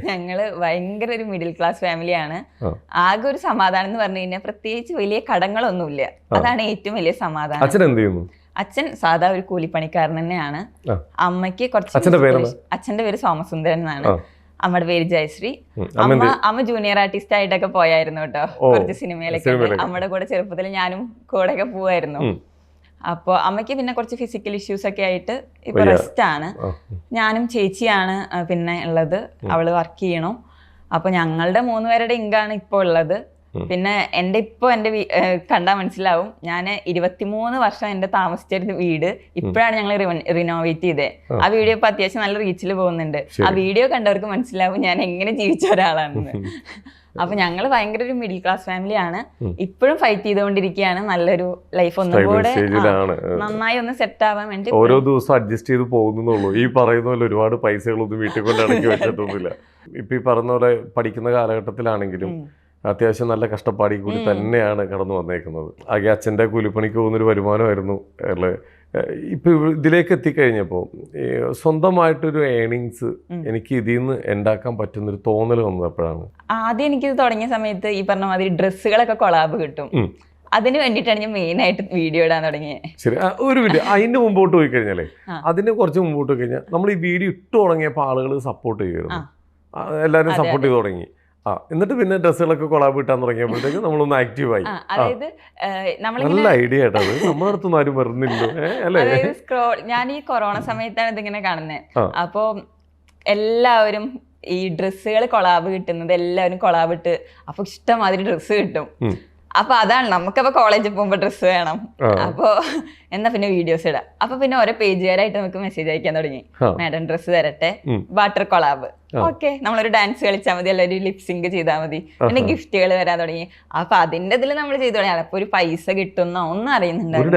ഞങ്ങള് ഭയങ്കര ഒരു മിഡിൽ ക്ലാസ് ഫാമിലിയാണ്. ആകെ ഒരു സമാധാനം എന്ന് പറഞ്ഞു കഴിഞ്ഞാൽ പ്രത്യേകിച്ച് വലിയ കടങ്ങളൊന്നുമില്ല. അതാണ് ഏറ്റവും വലിയ സമാധാനം. അച്ഛൻ എന്ത് ചെയ്യുന്നു? അച്ഛൻ സാധാ ഒരു കൂലിപ്പണിക്കാരൻ തന്നെയാണ്. അമ്മയ്ക്ക് കുറച്ച്, അച്ഛന്റെ പേര് സോമസുന്ദരൻ എന്നാണ്, അമ്മയുടെ പേര് ജയശ്രീ. അമ്മ ജൂനിയർ ആർട്ടിസ്റ്റ് ആയിട്ടൊക്കെ പോയായിരുന്നു കേട്ടോ, കുറച്ച് സിനിമയിലൊക്കെ. അമ്മയുടെ കൂടെ ചെറുപ്പത്തിൽ ഞാനും കൂടെ ഒക്കെ പോവായിരുന്നു. അപ്പോൾ അമ്മയ്ക്ക് പിന്നെ കുറച്ച് ഫിസിക്കൽ ഇഷ്യൂസ് ഒക്കെ ആയിട്ട് ഇപ്പൊ റെസ്റ്റ് ആണ്. ഞാനും ചേച്ചിയാണ് പിന്നെ ഉള്ളത്, അവള് വർക്ക് ചെയ്യണു. അപ്പൊ ഞങ്ങളുടെ 3 പേരുടെ ഇങ്കാണ് ഇപ്പോൾ ഉള്ളത്. പിന്നെ എൻ്റെ കണ്ടാൽ മനസ്സിലാവും, ഞാൻ 23 വർഷം എൻ്റെ താമസിച്ചിരുന്ന വീട് ഇപ്പോഴാണ് ഞങ്ങൾ റിനോവേറ്റ് ചെയ്തത്. ആ വീഡിയോ ഇപ്പൊ അത്യാവശ്യം നല്ല റീച്ചിൽ പോകുന്നുണ്ട്. ആ വീഡിയോ കണ്ടവർക്ക് മനസ്സിലാവും ഞാൻ എങ്ങനെ ജീവിച്ച ഒരാളാണെന്ന്. അപ്പൊ ഞങ്ങൾ ഭയങ്കര ഒരു മിഡിൽ ക്ലാസ് ഫാമിലിയാണ്. ഇപ്പോഴും ഫൈറ്റ് ചെയ്തുകൊണ്ടിരിക്കുകയാണ് നല്ലൊരു ലൈഫ് ഒന്നുകൂടെ നന്നായി ഒന്ന് സെറ്റ് ആവാൻ വേണ്ടി. ഓരോ ദിവസം അഡ്ജസ്റ്റ് ചെയ്ത് പോകുന്നുള്ളൂ. ഈ പറയുന്ന പോലെ ഒരുപാട് പൈസകളൊന്നും വീട്ടിൽ കൊണ്ട് അടക്കി വെച്ചിട്ടൊന്നുമില്ല. ഇപ്പൊ ഈ പറഞ്ഞ പോലെ പഠിക്കുന്ന കാലഘട്ടത്തിലാണെങ്കിലും അത്യാവശ്യം നല്ല കഷ്ടപ്പാടി കൂടി തന്നെയാണ് കടന്നു വന്നേക്കുന്നത്. ആകെ അച്ഛൻ്റെ കൂലിപ്പണിക്ക് പോകുന്നൊരു വരുമാനമായിരുന്നു. ഇപ്പൊ ഇതിലേക്ക് എത്തിക്കഴിഞ്ഞപ്പോൾ സ്വന്തമായിട്ടൊരു ഏണിങ്സ് എനിക്ക് ഇതിൽ നിന്ന് ഉണ്ടാക്കാൻ പറ്റുന്നൊരു തോന്നൽ വന്നത് എപ്പോഴാണ്? ആദ്യം എനിക്കിത് തുടങ്ങിയ സമയത്ത് ഈ പറഞ്ഞ മാതിരി ഡ്രസ്സുകളൊക്കെ കൊളാബ് കിട്ടും. അതിന് വേണ്ടിയിട്ടാണ് ഞാൻ മെയിൻ ആയിട്ട് വീഡിയോ ഇടാൻ തുടങ്ങിയത്. ശരി, ഒരു വീഡിയോ അതിന്റെ മുമ്പോട്ട് പോയി കഴിഞ്ഞാലേ, അതിന് കുറച്ച് മുമ്പോട്ട് പോയി കഴിഞ്ഞാൽ നമ്മൾ ഈ വീഡിയോ ഇട്ട് തുടങ്ങിയപ്പോൾ ആളുകൾ സപ്പോർട്ട് ചെയ്യുമായിരുന്നു, എല്ലാവരും സപ്പോർട്ട് ചെയ്ത് തുടങ്ങി. എന്നിട്ട് പിന്നെ ഡ്രസ്സുകളൊക്കെ കൊളാബ് കിട്ടാൻ തുടങ്ങിയപ്പോഴത്തേക്ക് നമ്മളൊന്ന് ആക്റ്റീവായി. അതായത് നല്ല ഐഡിയ ആയിട്ടത്, നമ്മുടെ അടുത്തൊന്നും ആരും വരുന്നില്ലോ അല്ലേ? ഞാൻ ഈ കൊറോണ സമയത്താണ് ഇതിങ്ങനെ കാണുന്നത്. അപ്പോ എല്ലാവരും ഈ ഡ്രസ്സുകൾ കൊളാബ് കിട്ടുന്നത്, എല്ലാവരും കൊളാബ് ഇട്ട് അപ്പൊ ഇഷ്ടമാതിരി ഡ്രസ്സ് കിട്ടും. അപ്പൊ അതാണ് നമുക്കപ്പോ കോളേജിൽ പോകുമ്പോ ഡ്രസ്സ് വേണം. അപ്പൊ എന്നാ പിന്നെ വീഡിയോസ് ഇടാം. അപ്പൊ പിന്നെ ഓരോ പേജുകാരായിട്ട് നമുക്ക് മെസ്സേജ് അയക്കാൻ തുടങ്ങി, മാഡം ഡ്രസ്സ് തരട്ടെ, വാട്ടർ കൊളാബ്, ഓക്കെ, നമ്മളൊരു ഡാൻസ് കളിച്ചാൽ മതി, അല്ല ഒരു ലിപ്സിങ്ക് ചെയ്താൽ മതി, പിന്നെ ഗിഫ്റ്റുകൾ വരാൻ തുടങ്ങി. അപ്പൊ അതിന്റെ ഇതിൽ നമ്മൾ ചെയ്തു തുടങ്ങി. അപ്പൊ ഒരു പൈസ കിട്ടുന്നോ ഒന്നും അറിയുന്നുണ്ടായിരുന്നു.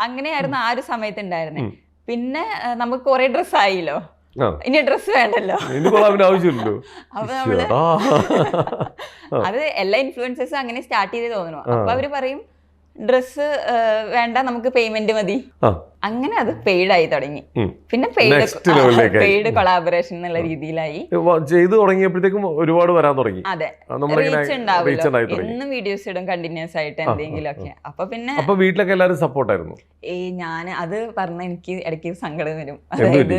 അങ്ങനെയായിരുന്നു ആ ഒരു സമയത്ത് ഉണ്ടായിരുന്നേ. പിന്നെ നമുക്ക് കുറെ ഡ്രസ്സ് ആയില്ലോ, ഇനി ഡ്രസ്സ് വേണ്ടല്ലോ. അപ്പൊ നമ്മള് അത് എല്ലാ ഇൻഫ്ലുവൻസേഴ്സും അങ്ങനെ സ്റ്റാർട്ട് ചെയ്ത് തോന്നുന്നു. അപ്പൊ അവര് പറയും ഡ്രസ്സ് വേണ്ട, നമുക്ക് പേയ്മെന്റ് മതി. അങ്ങനെ അത് പെയ്ഡ് ആയി തുടങ്ങി. പിന്നെ പെയ്ഡ് കൊളാബറേഷൻ എന്നുള്ള രീതിയിലായി ചെയ്തു തുടങ്ങിയപ്പോഴത്തേക്കും ഒരുപാട് വരാൻ തുടങ്ങി. അതെ, റീച്ച് ഉണ്ടാവില്ല, എന്നും വീഡിയോസ് ഇടും കണ്ടിന്യൂസ് ആയിട്ട് എന്തെങ്കിലും ഒക്കെ. അപ്പൊ പിന്നെ വീട്ടിലൊക്കെ എല്ലാവരും സപ്പോർട്ടായിരുന്നു. ഞാൻ അത് പറഞ്ഞ എനിക്ക് ഇടയ്ക്ക് സങ്കടം വരും. അതായത്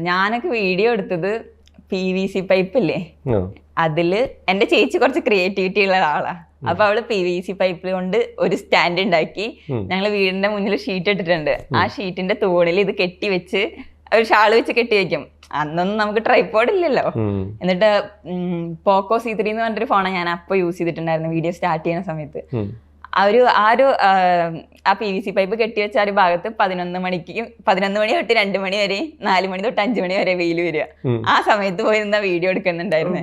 ഞാനൊക്കെ വീഡിയോ എടുത്തത് PVC പൈപ്പ് ഇല്ലേ, അതില് എന്റെ ചേച്ചി കുറച്ച് ക്രിയേറ്റിവിറ്റി ഉള്ള ഒരാളാ. അപ്പൊ അവള് PVC പൈപ്പിൽ കൊണ്ട് ഒരു സ്റ്റാൻഡ് ഉണ്ടാക്കി. ഞങ്ങള് വീടിന്റെ മുന്നിൽ ഷീറ്റ് ഇട്ടിട്ടുണ്ട്. ആ ഷീറ്റിന്റെ തൂണിൽ ഇത് കെട്ടി വെച്ച് ഒരു ഷാള് വെച്ച് കെട്ടി വെക്കും. അന്നൊന്നും നമുക്ക് ട്രൈപോഡ് ഇല്ലല്ലോ. എന്നിട്ട് പോക്കോ C3 എന്ന് പറഞ്ഞൊരു ഫോണാണ് ഞാൻ അപ്പൊ യൂസ് ചെയ്തിട്ടുണ്ടായിരുന്നു വീഡിയോ സ്റ്റാർട്ട് ചെയ്യുന്ന സമയത്ത്. ആ PVC പൈപ്പ് കെട്ടിവെച്ച ആ ഒരു ഭാഗത്ത് 11 മണി തൊട്ട് 2 മണി വരെ, 4 മണി തൊട്ട് 5 മണി വരെ വെയിൽ വരിക. ആ സമയത്ത് പോയി നിന്നാ വീഡിയോ എടുക്കുന്നുണ്ടായിരുന്നേ.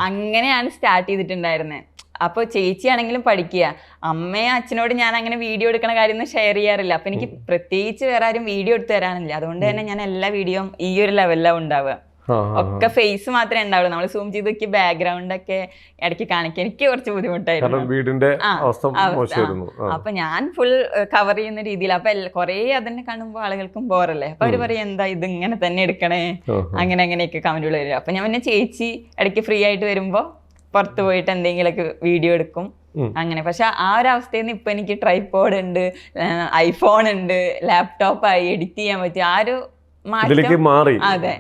അങ്ങനെയാണ് സ്റ്റാർട്ട് ചെയ്തിട്ടുണ്ടായിരുന്നത്. അപ്പോൾ ചേച്ചിയാണെങ്കിലും പഠിക്കുക. അമ്മയും അച്ഛനോട് ഞാൻ അങ്ങനെ വീഡിയോ എടുക്കണ കാര്യമൊന്നും ഷെയർ ചെയ്യാറില്ല. അപ്പൊ എനിക്ക് പ്രത്യേകിച്ച് വേറെ ആരും വീഡിയോ എടുത്ത് തരാനില്ല. അതുകൊണ്ട് തന്നെ ഞാൻ എല്ലാ വീഡിയോയും ഈ ഒരു ലെവലിലാണ് ഉണ്ടാവുക. ഒക്കെ ഫേസ് മാത്രമേ ഉണ്ടാവുള്ളൂ. നമ്മൾ സൂം ചെയ്ത് നോക്കി ബാക്ക്ഗ്രൗണ്ട് ഒക്കെ ഇടയ്ക്ക് കാണിക്കാൻ എനിക്ക് കുറച്ച് ബുദ്ധിമുട്ടായിരുന്നു. അപ്പൊ ഞാൻ ഫുൾ കവർ ചെയ്യുന്ന രീതിയിൽ. അപ്പൊ കുറെ അതിനെ കാണുമ്പോൾ ആളുകൾക്കും ബോറല്ലേ. അപ്പൊ അവര് പറയും എന്താ ഇത് ഇങ്ങനെ തന്നെ എടുക്കണേ, അങ്ങനെ അങ്ങനെയൊക്കെ കമന്റുകൾ വരും. അപ്പൊ ഞാൻ പിന്നെ ചേച്ചി ഇടയ്ക്ക് ഫ്രീ ആയിട്ട് വരുമ്പോ പുറത്ത് പോയിട്ട് എന്തെങ്കിലുമൊക്കെ വീഡിയോ എടുക്കും അങ്ങനെ. പക്ഷെ ആ ഒരു അവസ്ഥയിൽ നിന്ന് ഇപ്പൊ എനിക്ക് ട്രൈപോഡ് ഉണ്ട്, ഐഫോൺ ഉണ്ട്, ലാപ്ടോപ്പായി, എഡിറ്റ് ചെയ്യാൻ പറ്റും. ആ ഒരു മാറി. അതെ,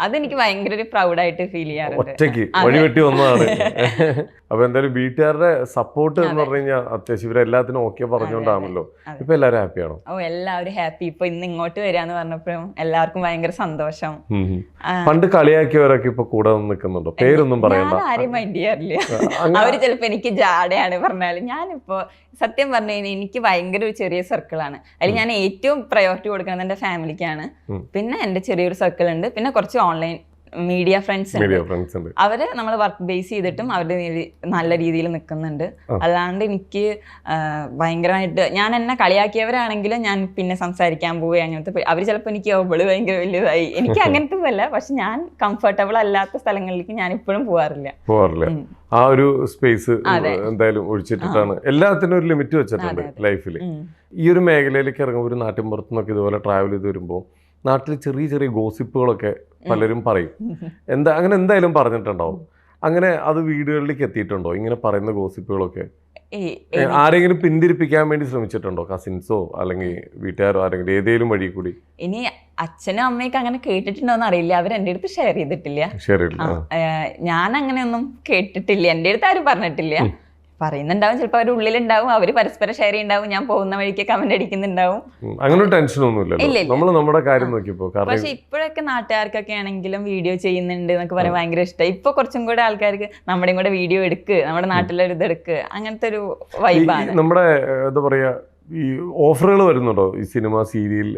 അതെനിക്ക് ഭയങ്കര ഒരു പ്രൗഡായിട്ട് ഫീൽ ചെയ്യാറുണ്ട്. ഒറ്റയ്ക്ക് വഴിവെട്ടി വന്നതാണ്. അപ്പൊ എന്തായാലും വീട്ടുകാരുടെ സപ്പോർട്ട് എന്ന് പറഞ്ഞു കഴിഞ്ഞാൽ അത്യാവശ്യം ഇവരെല്ലാത്തിനും ഓക്കെ പറഞ്ഞുകൊണ്ടാണല്ലോ. ഇപ്പൊ എല്ലാവരും ഹാപ്പിയാണോ? എല്ലാവരും ഹാപ്പി. ഇപ്പൊ ഇന്ന് ഇങ്ങോട്ട് വരാന്ന് പറഞ്ഞപ്പോഴും എല്ലാവർക്കും ഭയങ്കര സന്തോഷം. പണ്ട് കളിയാക്കിയവരൊക്കെ ഇപ്പൊ കൂടെ നിൽക്കുന്നുണ്ടോ? പേരൊന്നും പറയണ്ട, ആരും മൈൻഡ് ചെയ്യാറില്ല. അവര് ചിലപ്പോ എനിക്ക് ജാടയാണ് പറഞ്ഞാലും ഞാനിപ്പോ സത്യം പറഞ്ഞു കഴിഞ്ഞാൽ എനിക്ക് ഭയങ്കര ഒരു ചെറിയ സർക്കിളാണ്. അതിൽ ഞാൻ ഏറ്റവും പ്രയോറിറ്റി കൊടുക്കുന്നത് എന്റെ ഫാമിലിക്കാണ്. പിന്നെ എന്റെ ചെറിയൊരു സർക്കിൾ ഉണ്ട്. പിന്നെ കുറച്ച് ഓൺലൈൻ മീഡിയ ഫ്രണ്ട്സ് ഉണ്ട്. അവര് നമ്മൾ വർക്ക് ബേസ് ചെയ്തിട്ടും അവരുടെ നല്ല രീതിയിൽ നിൽക്കുന്നുണ്ട്. അല്ലാണ്ട് എനിക്ക് ഭയങ്കരമായിട്ട് ഞാൻ എന്നെ കളിയാക്കിയവരാണെങ്കിലും ഞാൻ പിന്നെ സംസാരിക്കാൻ പോവുക അങ്ങനത്തെ അവര് ചിലപ്പോൾ എനിക്ക് അവള് ഭയങ്കര വലിയതായി. എനിക്ക് അങ്ങനത്തെ പക്ഷെ ഞാൻ കംഫർട്ടബിൾ അല്ലാത്ത സ്ഥലങ്ങളിലേക്ക് ഞാൻ ഇപ്പോഴും പോവാറില്ല. ആ ഒരു സ്പേസ് എന്തായാലും ഒഴിച്ചിട്ടാണ്. എല്ലാത്തിനും ഒരു ലിമിറ്റ് വെച്ചിട്ടുണ്ട് ലൈഫിൽ. ഈ ഒരു മേഖലയിലേക്ക് ഇറങ്ങുമ്പോൾ ഒരു നാട്ടിൻപുറത്തുനിന്നൊക്കെ ഇതുപോലെ ട്രാവൽ ചെയ്ത് വരുമ്പോൾ നാട്ടിൽ ചെറിയ ചെറിയ ഗോസിപ്പുകളൊക്കെ പലരും പറയും. അങ്ങനെ എന്തായാലും പറഞ്ഞിട്ടുണ്ടാവും. അങ്ങനെ അത് വീടുകളിലേക്ക് എത്തിയിട്ടുണ്ടോ ഇങ്ങനെ പറയുന്ന ഗോസിപ്പുകളൊക്കെ? ആരെങ്കിലും പിന്തിരിപ്പിക്കാൻ വേണ്ടി ശ്രമിച്ചിട്ടുണ്ടോ? കസിൻസോ അല്ലെങ്കിൽ വീട്ടുകാരോ ആരെങ്കിലും ഏതെങ്കിലും വഴി കൂടി? ഇനി അച്ഛനും അമ്മയൊക്കെ അങ്ങനെ കേട്ടിട്ടുണ്ടോന്ന് അറിയില്ല. അവർ എൻ്റെ അടുത്ത് ഷെയർ ചെയ്തിട്ടില്ല. ഞാൻ അങ്ങനെയൊന്നും കേട്ടിട്ടില്ല. എൻ്റെ അടുത്ത് ആരും പറഞ്ഞിട്ടില്ല. പറയുന്നുണ്ടാവും, ചിലപ്പോൾ അവരുടെ ഉള്ളിലുണ്ടാവും, അവര് പരസ്പരം ഷെയർ ചെയ്യുന്നുണ്ടാവും, ഞാൻ പോകുന്ന വഴിക്ക് കമന്റ് അടിക്കുന്നുണ്ടാവും. അങ്ങനെ ടെൻഷനൊന്നുമില്ല, നമ്മൾ നമ്മുടെ കാര്യം നോക്കിയപ്പോ. പക്ഷെ ഇപ്പോഴൊക്കെ നാട്ടുകാർക്കൊക്കെ ആണെങ്കിലും വീഡിയോ ചെയ്യുന്നുണ്ട് എന്നൊക്കെ പറയാൻ ഭയങ്കര ഇഷ്ടം. ഇപ്പൊ കുറച്ചും കൂടെ ആൾക്കാർക്ക് നമ്മുടെയും കൂടെ വീഡിയോ എടുക്ക്, നമ്മുടെ നാട്ടിലൊരു ഇത് എടുക്ക്, അങ്ങനത്തെ ഒരു വൈബാണ്. നമ്മുടെ എന്താ പറയാ ഈ ഓഫറുകൾ വരുന്നുണ്ടോ ഈ സിനിമ, സീരിയൽ,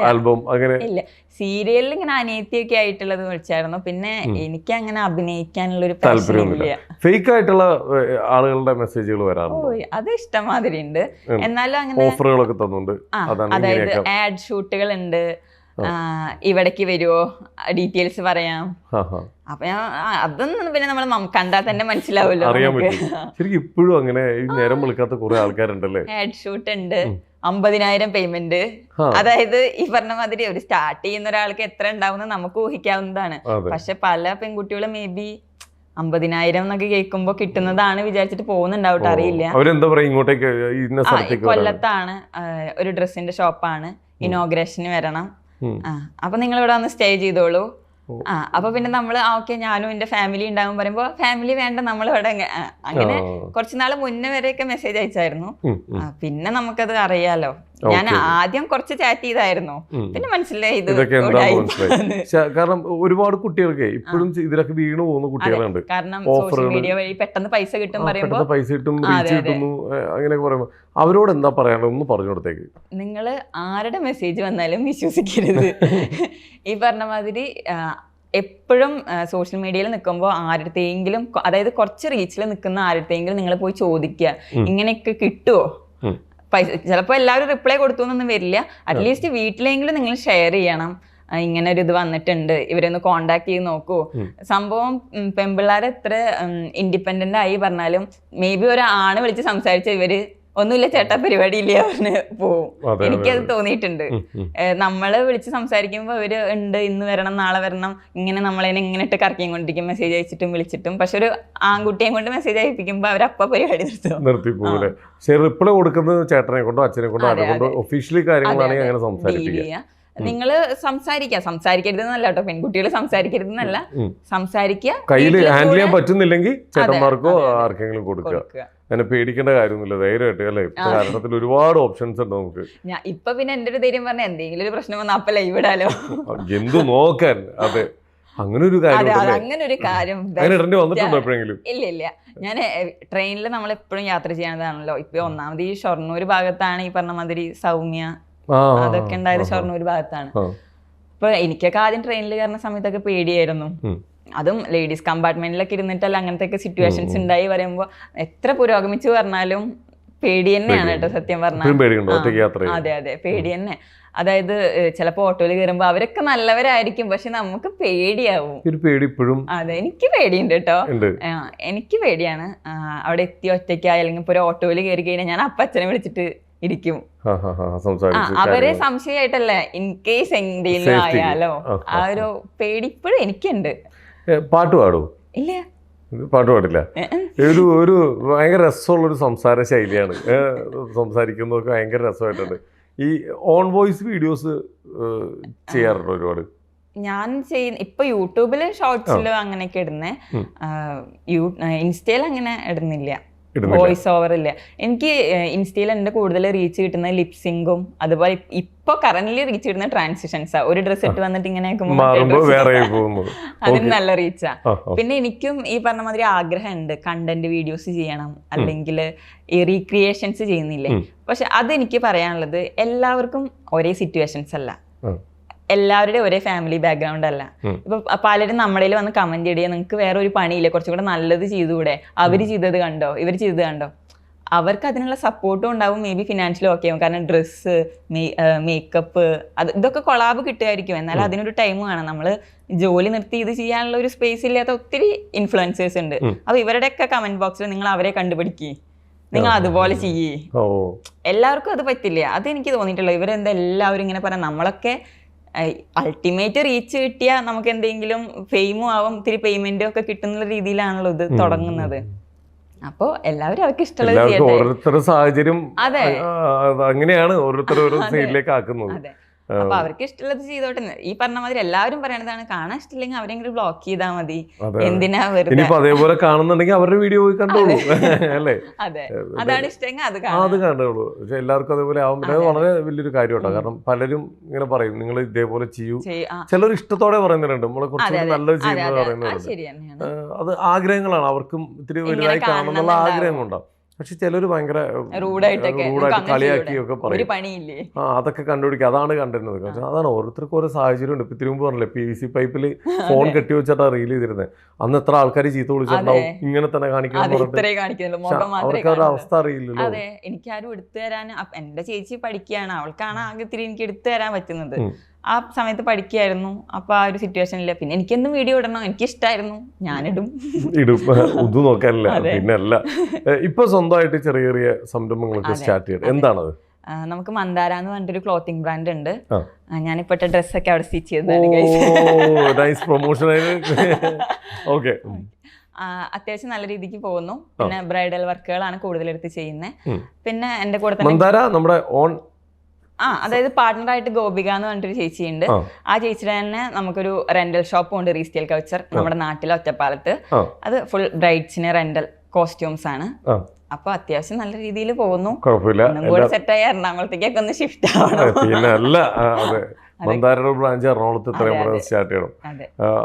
ആൽബം? അങ്ങനെ ഇല്ല, സീരിയലിൽ ഇങ്ങനെ അനിയത്തിയൊക്കെ ആയിട്ടുള്ളത് വിളിച്ചായിരുന്നു. പിന്നെ എനിക്ക് അങ്ങനെ അഭിനയിക്കാനുള്ള ഒരു താല്പര്യമില്ല. ഫേക്ക് ആയിട്ടുള്ള ആളുകളുടെ മെസ്സേജുകൾ വരാറുണ്ട്. അത് ഇഷ്ടംമാതിരി ഉണ്ട്. എന്നാലും അങ്ങനെ ഓഫറുകളൊക്കെ തന്നുണ്ട്. അതായത് ആഡ് ഷൂട്ടുകൾ ഉണ്ട്, ഇവിടേക്ക് വരുമോ, ഡീറ്റെയിൽസ് പറയാം. അപ്പൊ ഞാൻ അതൊന്നും പിന്നെ നമ്മൾ കണ്ടാൽ തന്നെ മനസ്സിലാവുമല്ലോ. അറിയാൻ പറ്റും. ശരിക്കും ഇപ്പോഴും അങ്ങനെ നേരം വിളിക്കാത്ത കുറെ ആൾക്കാരുണ്ടല്ലേ. ആഡ് ഷൂട്ട് ഉണ്ട്, 50,000 പേയ്മെന്റ്. അതായത് ഈ പറഞ്ഞ മാതിരി ഒരു സ്റ്റാർട്ട് ചെയ്യുന്ന ഒരാൾക്ക് എത്ര ഉണ്ടാവുന്ന നമുക്ക് ഊഹിക്കാവുന്നതാണ്. പക്ഷെ പല പെൺകുട്ടികളും മേ ബി 50,000 എന്നൊക്കെ കേൾക്കുമ്പോ കിട്ടുന്നതാണ് വിചാരിച്ചിട്ട് പോകുന്നുണ്ടാവട്ടെ, അറിയില്ല. കൊല്ലത്താണ്, ഒരു ഡ്രസ്സിന്റെ ഷോപ്പാണ്, ഇനോഗ്രേഷന് വരണം, അപ്പൊ നിങ്ങൾ ഇവിടെ വന്ന് സ്റ്റേ ചെയ്തോളൂ. അപ്പൊ പിന്നെ നമ്മള് ഓക്കെ ഞാനും എന്റെ ഫാമിലി ഉണ്ടാവും പറയുമ്പോ ഫാമിലി വേണ്ട, നമ്മളിവിടെ അങ്ങനെ കുറച്ചുനാള് മുന്നേ വരെയൊക്കെ മെസ്സേജ് അയച്ചായിരുന്നു. പിന്നെ നമുക്കത് അറിയാലോ. ഞാൻ ആദ്യം കുറച്ച് ചാറ്റ് ചെയ്തായിരുന്നു, പിന്നെ മനസ്സിലായി ഇത് കാരണം ഒരുപാട് കുട്ടികൾക്ക് ഇപ്പോഴും ഇതിലൊക്കെ വീണു പോകുന്ന കുട്ടികളുണ്ട്. കാരണം സോഷ്യൽ മീഡിയ വഴി പെട്ടെന്ന് പൈസ കിട്ടും പറയുമ്പോ, പൈസ കിട്ടും, റീച്ച് കിട്ടുന്നു, അങ്ങനെയൊക്കെ പറയുമ്പോ അവരോട് എന്താ പറയാനുള്ളത് ഒന്ന് പറഞ്ഞു കൊടുത്തേക്ക്. നിങ്ങള് ആരുടെ മെസ്സേജ് വന്നാലും വിശ്വസിക്കരുത്. ഈ പറഞ്ഞ മാതിരി എപ്പോഴും സോഷ്യൽ മീഡിയയിൽ നിൽക്കുമ്പോൾ ആരുടെയെങ്കിലും, അതായത് കുറച്ച് റീച്ചിൽ നിൽക്കുന്ന ആരുടെയെങ്കിലും നിങ്ങൾ പോയി ചോദിക്കുക, ഇങ്ങനെയൊക്കെ കിട്ടുമോ പൈസ. ചിലപ്പോൾ എല്ലാവരും റിപ്ലൈ കൊടുത്തു എന്നൊന്നും വരില്ല. അറ്റ്ലീസ്റ്റ് വീട്ടിലെങ്കിലും നിങ്ങൾ ഷെയർ ചെയ്യണം, ഇങ്ങനെ ഒരു ഇത് വന്നിട്ടുണ്ട്, ഇവരൊന്ന് കോണ്ടാക്ട് ചെയ്ത് നോക്കൂ. സംഭവം പെൺപിള്ളേരെ എത്ര ഇൻഡിപെൻഡന്റ് ആയി പറഞ്ഞാലും മേ ബി ഒരു ആണ് വിളിച്ച് സംസാരിച്ച ഇവര് ഒന്നുമില്ല ചേട്ടാ പരിപാടി ഇല്ല പറഞ്ഞ് പോവും. എനിക്കത് തോന്നിയിട്ടുണ്ട്. നമ്മള് വിളിച്ച് സംസാരിക്കുമ്പോ അവര് ഉണ്ട്, ഇന്ന് വരണം, നാളെ വരണം, ഇങ്ങനെ നമ്മളതിനെ ഇങ്ങനെ ഇട്ട് കറക്കിയും കൊണ്ടിരിക്കും, മെസ്സേജ് അയച്ചിട്ടും വിളിച്ചിട്ടും. പക്ഷെ ഒരു ആൺകുട്ടിയെ കൊണ്ട് മെസ്സേജ് അയപ്പിക്കുമ്പോ അവരപ്പ പരിപാടി നിർത്തി പോലെ റിപ്ലൈ കൊടുക്കുന്നത് ചേട്ടനെ കൊണ്ടോ അച്ഛനെ കൊണ്ടോ ഒഫീഷ്യലി കാര്യങ്ങളാണെങ്കിൽ അങ്ങനെ സംസാരിക്കുക. നിങ്ങള് സംസാരിക്കരുതെന്നല്ല കേട്ടോ, പെൺകുട്ടികൾ സംസാരിക്കരുതെന്നല്ല, സംസാരിക്കുക. കയ്യിൽ ഹാൻഡിൽ ചെയ്യാൻ പറ്റുന്നില്ലെങ്കിൽ ചേട്ടന്മാർക്കോ ആർക്കെങ്കിലും കൊടുക്കുക. അങ്ങനെ പേടിക്കേണ്ട കാര്യമൊന്നുമില്ല, ധൈര്യമായിട്ട് അല്ലേ. കാരണത്തിൽ ഒരുപാട് ഓപ്ഷൻസ് ഉണ്ട് നമുക്ക്. ഇപ്പൊ പിന്നെ എന്റെ ഒരു ധൈര്യം പറഞ്ഞ എന്തെങ്കിലും ഒരു പ്രശ്നം വന്നാൽ അപ്പല്ല ഇവിടാലോ എന്തു നോക്കാൻ. അതെ, അങ്ങനെ ഒരു കാര്യം വന്നിട്ടുണ്ടോ എപ്പോഴെങ്കിലും? ഇല്ല, ഞാൻ ട്രെയിനിൽ നമ്മൾ എപ്പോഴും യാത്ര ചെയ്യാനതാണല്ലോ. ഇപ്പൊ ഒന്നാമത് ഈ ഷൊർണൂർ ഭാഗത്താണ് ഈ പറഞ്ഞ മാതിരി സൗമ്യ അതൊക്കെ ഉണ്ടായത് ഷൊർണൂർ ഭാഗത്താണ്. അപ്പൊ എനിക്കൊക്കെ ആദ്യം ട്രെയിനിൽ കയറുന്ന സമയത്തൊക്കെ പേടിയായിരുന്നു. അതും ലേഡീസ് കമ്പാർട്ട്മെന്റിലൊക്കെ ഇരുന്നിട്ടല്ല അങ്ങനത്തെ സിറ്റുവേഷൻസ് ഉണ്ടായി പറയുമ്പോ എത്ര പുരോഗമിച്ചു പറഞ്ഞാലും പേടി തന്നെയാണ് കേട്ടോ സത്യം പറഞ്ഞാൽ. അതെ പേടി തന്നെ. അതായത് ചിലപ്പോ ഓട്ടോയിൽ കയറുമ്പോ അവരൊക്കെ നല്ലവരായിരിക്കും, പക്ഷെ നമുക്ക് പേടിയാവും. അതെ, എനിക്ക് പേടിയുണ്ട് കേട്ടോ, എനിക്ക് പേടിയാണ്. അവിടെ എത്തി ഒറ്റയ്ക്കായി അല്ലെങ്കിൽ ഇപ്പൊ ഒരു ഓട്ടോയിൽ കയറി കഴിഞ്ഞാൽ ഞാൻ അപ്പച്ചനെ വിളിച്ചിട്ട് ഇരിക്കും. അവരെ സംശയമായിട്ടല്ലേ, ഇൻ കേസ് എന്തെങ്കിലും ആയാലോ ആ ഒരു പേടി ഇപ്പോഴും എനിക്കുണ്ട്. പാട്ട് പാടും? ഇല്ല, പാട്ട് പാടില്ല. ഒരു ഭയങ്കര രസമുള്ളൊരു സംസാര ശൈലിയാണ്, സംസാരിക്കുന്നതൊക്കെ ഭയങ്കര രസമായിട്ടുണ്ട്. ഈ ഓൺ വോയിസ് വീഡിയോസ് ചെയ്യാറുണ്ടോ ഒരുപാട്? ഞാൻ ഇപ്പൊ യൂട്യൂബില് ഷോർട്സില് അങ്ങനെയൊക്കെ ഇടുന്നേ, ഇൻസ്റ്റയിൽ അങ്ങനെ ഇടുന്നില്ല, വോയിസ് ഓവർ ഇല്ല. എനിക്ക് ഇൻസ്റ്റയിൽ എന്റെ കൂടുതൽ റീച്ച് കിട്ടുന്നത് ലിപ്സിംഗും അതുപോലെ ഇപ്പൊ കറന്റ്ലി റീച്ച് കിട്ടുന്ന ട്രാൻസിഷൻസാ. ഒരു ഡ്രസ് ഇട്ട് വന്നിട്ട് ഇങ്ങനെ അതിന് നല്ല റീച്ചാ. പിന്നെ എനിക്കും ഈ പറഞ്ഞ മാതിരി ആഗ്രഹമുണ്ട് കണ്ടന്റ് വീഡിയോസ് ചെയ്യണം, അല്ലെങ്കിൽ ഈ റീക്രിയേഷൻസ് ചെയ്യുന്നില്ലേ. പക്ഷെ അതെനിക്ക് പറയാനുള്ളത് എല്ലാവർക്കും ഒരേ സിറ്റുവേഷൻസ് അല്ല, എല്ലാവരുടെയും ഒരേ ഫാമിലി ബാക്ക്ഗ്രൗണ്ട് അല്ല. ഇപ്പൊ പലരും നമ്മുടെ വന്ന് കമന്റ് ചെയ്യുക, നിങ്ങൾക്ക് വേറെ ഒരു പണിയില്ല, കുറച്ചും കൂടെ നല്ലത് ചെയ്തുകൂടെ, അവര് ചെയ്തത് കണ്ടോ, ഇവർ ചെയ്തത് കണ്ടോ. അവർക്ക് അതിനുള്ള സപ്പോർട്ടും ഉണ്ടാവും, മേ ബി ഫിനാൻഷ്യലി ഓക്കെ ആവും. കാരണം ഡ്രസ്സ്, മേക്കപ്പ്, ഇതൊക്കെ കൊളാബ് കിട്ടുമായിരിക്കും. എന്നാലും അതിനൊരു ടൈം വേണം. നമ്മള് ജോലി നിർത്തി ഇത് ചെയ്യാനുള്ള ഒരു സ്പേസ് ഇല്ലാത്ത ഒത്തിരി ഇൻഫ്ലുവൻസേഴ്സ് ഉണ്ട്. അപ്പൊ ഇവരുടെയൊക്കെ കമന്റ് ബോക്സിൽ നിങ്ങൾ അവരെ കണ്ടുപിടിക്കുക, നിങ്ങൾ അതുപോലെ ചെയ്യേ. എല്ലാവർക്കും അത് പറ്റില്ല, അതെനിക്ക് തോന്നിയിട്ടുള്ളത്. ഇവരെന്താ എല്ലാവരും ഇങ്ങനെ പറയാം, നമ്മളൊക്കെ അൾട്ടിമേറ്റ് റീച്ച് കിട്ടിയാൽ നമുക്ക് എന്തെങ്കിലും ഫെയിമും ആവും, ഇത്തിരി പേയ്മെന്റും ഒക്കെ കിട്ടുന്ന രീതിയിലാണല്ലോ ഇത് തുടങ്ങുന്നത്. അപ്പോ എല്ലാവരും അവർക്ക് ഇഷ്ടമുള്ളത് ഓരോരുത്തരുടെ സാഹചര്യം അങ്ങനെയാണ് ഓരോരുത്തർ ഓരോ സൈഡിലേക്ക് ആക്കുന്നത്. അപ്പൊ അവർക്ക് ഇഷ്ടമുള്ളത് ചെയ്തോട്ടെ. ഈ പറഞ്ഞ മാതിരി എല്ലാവരും പറയണതാണ്, കാണാൻ ഇഷ്ടമില്ലെങ്കിൽ അവരെങ്കിലും ബ്ലോക്ക് ചെയ്താൽ മതി, എന്തിനാ വെറുതെ. ഇനിയിപ്പോ അതേപോലെ കാണുന്നുണ്ടെങ്കിൽ അവരുടെ വീഡിയോ പോയി കണ്ടോളൂ അല്ലേ. അതെ, അതാണ് ഇഷ്ടമെങ്കിൽ അത് കണ്ടോളൂ. പക്ഷെ എല്ലാവർക്കും അതേപോലെ ആവുമ്പോൾ വളരെ വലിയൊരു കാര്യമാട്ടോ. കാരണം പലരും ഇങ്ങനെ പറയും നിങ്ങൾ ഇതേപോലെ ചെയ്യൂ. ചിലർ ഇഷ്ടത്തോടെ പറയുന്നവരുണ്ട്, നമ്മളെ കുറച്ചുകൂടി നല്ലത് ചെയ്യുന്നത് പറയുന്നവരുണ്ട്. അത് ആഗ്രഹങ്ങളാണ്, അവർക്കും ഇത്തിരി വലുതായി കാണുന്നുള്ള ആഗ്രഹം ഉണ്ടാവും. പക്ഷെ ചിലര് ഭയങ്കര റൂഡായിട്ട് കളിയാക്കിയൊക്കെ പറയും. അതൊക്കെ കണ്ടുപിടിക്കുക, അതാണ് കണ്ടിരുന്നത്. അതാണ് ഓരോരുത്തർക്കും ഓരോ സാഹചര്യം ഉണ്ട്. ഇപ്പൊ ഇത്തിരി മുമ്പ് പറഞ്ഞില്ലേ PVC പൈപ്പിൽ ഫോൺ കെട്ടി വെച്ചിട്ടാ റീൽ ചെയ്തിരുന്നത്. അന്ന് എത്ര ആൾക്കാർ ചീത്ത വിളിച്ചിട്ടുണ്ടാവും ഇങ്ങനെ തന്നെ കാണിക്കണം. അവർക്ക് അവരുടെ അവസ്ഥ അറിയില്ലല്ലോ. അതെ, എനിക്കാരും എടുത്തു തരാൻ. എന്റെ ചേച്ചി പഠിക്കുകയാണ്, അവൾക്കാണ് ആകെ ഇത്തിരി എനിക്ക് എടുത്തു തരാൻ പറ്റുന്നത്. ആ സമയത്ത് പഠിക്കുകയായിരുന്നു. അപ്പൊ ആ ഒരു സിറ്റുവേഷനില്ല. പിന്നെ എനിക്കെന്നും വീഡിയോ ഇടണം, എനിക്ക് ഇഷ്ടമായിരുന്നു, ഞാനിടും. ഇത് നോക്കാനില്ല. പിന്നെ അല്ല, ഇപ്പൊ സ്വന്തമായിട്ട് ചെറിയ ചെറിയ സംരംഭങ്ങളൊക്കെ സ്റ്റാർട്ട് ചെയ്ത് എന്താണത്? നമുക്ക് മന്ദാര എന്ന് പറഞ്ഞിട്ടൊരു ക്ലോത്തിങ് ബ്രാൻഡ് ഉണ്ട്. ഞാനിപ്പോ ഡ്രസ്സൊക്കെ അവിടെ സ്റ്റിച്ച് ചെയ്തതാണ്. അത്യാവശ്യം നല്ല രീതിക്ക് പോകുന്നു. പിന്നെ ബ്രൈഡൽ വർക്കുകളാണ് കൂടുതലെടുത്ത് ചെയ്യുന്നത്. പിന്നെ എന്റെ കൂടെ തന്നെ അതായത് പാർട്ട്ണറായിട്ട് ഗോപിക എന്ന് പറഞ്ഞിട്ടൊരു ചേച്ചിയുണ്ട്. ആ ചേച്ചിയുടെ തന്നെ നമുക്കൊരു റെന്റൽ ഷോപ്പും ഉണ്ട്, റീസ്റ്റൈൽ കൾച്ചർ, നമ്മുടെ നാട്ടിലെ ഒറ്റപ്പാലത്ത്. അത് ഫുൾ ബ്രൈഡ്സിന് റെന്റൽ കോസ്റ്റ്യൂംസ് ആണ്. അപ്പൊ അത്യാവശ്യം നല്ല രീതിയിൽ പോകുന്നു. കൂടെ സെറ്റായി എറണാകുളത്തേക്കൊക്കെ ഒന്ന് ഷിഫ്റ്റ് ആവണം. ബ്രാഞ്ച് എറണാകുളത്ത് സ്റ്റാർട്ട് ചെയ്യണം.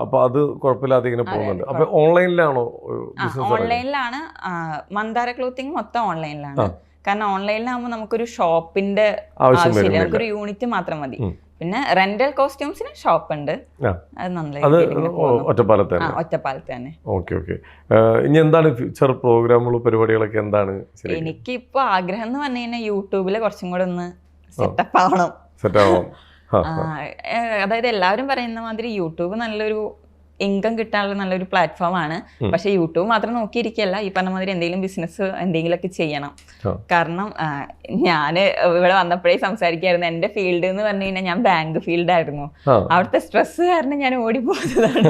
അപ്പൊ അത് കുഴപ്പമില്ലാതെ ഇങ്ങനെ പോകുന്നുണ്ട്. അപ്പൊ ഓൺലൈനിലാണോ? ഓൺലൈനിലാണ്. മന്ദാര ക്ലോത്തിങ് മൊത്തം ഓൺലൈനിലാണ്. കാരണം ഓൺലൈനിലാകുമ്പോൾ നമുക്കൊരു ഷോപ്പിന്റെ ആവശ്യമില്ല, നമുക്കൊരു യൂണിറ്റ് മാത്രം മതി. പിന്നെ റെന്റൽ കോസ്റ്റ്യൂംസിന് ഷോപ്പ് ഉണ്ട്. അത് നന്നായി ഒറ്റപ്പാലത്ത് തന്നെ. ഇനി എന്താണ് ഫ്യൂച്ചർ പ്രോഗ്രാമുകളും പരിപാടികളൊക്കെ എന്താണ്? എനിക്കിപ്പോ ആഗ്രഹം എന്ന് പറഞ്ഞു കഴിഞ്ഞാൽ യൂട്യൂബില് കുറച്ചും കൂടെ ഒന്ന് സെറ്റപ്പ് ആവണം. അതായത് എല്ലാവരും പറയുന്ന മാതിരി യൂട്യൂബ് നല്ലൊരു ഇൻകം കിട്ടാനുള്ള നല്ലൊരു പ്ലാറ്റ്ഫോമാണ്. പക്ഷെ യൂട്യൂബ് മാത്രം നോക്കിയിരിക്കല്ല, ഈ പറഞ്ഞ മാതിരി എന്തെങ്കിലും ബിസിനസ് എന്തെങ്കിലുമൊക്കെ ചെയ്യണം. കാരണം ഞാൻ ഇവിടെ വന്നപ്പോഴേ സംസാരിക്കായിരുന്നു, എന്റെ ഫീൽഡ് എന്ന് പറഞ്ഞു കഴിഞ്ഞാൽ ഞാൻ ബാങ്ക് ഫീൽഡായിരുന്നു. അവിടുത്തെ സ്ട്രെസ് കാരണം ഞാൻ ഓടിപ്പോയതാണ്.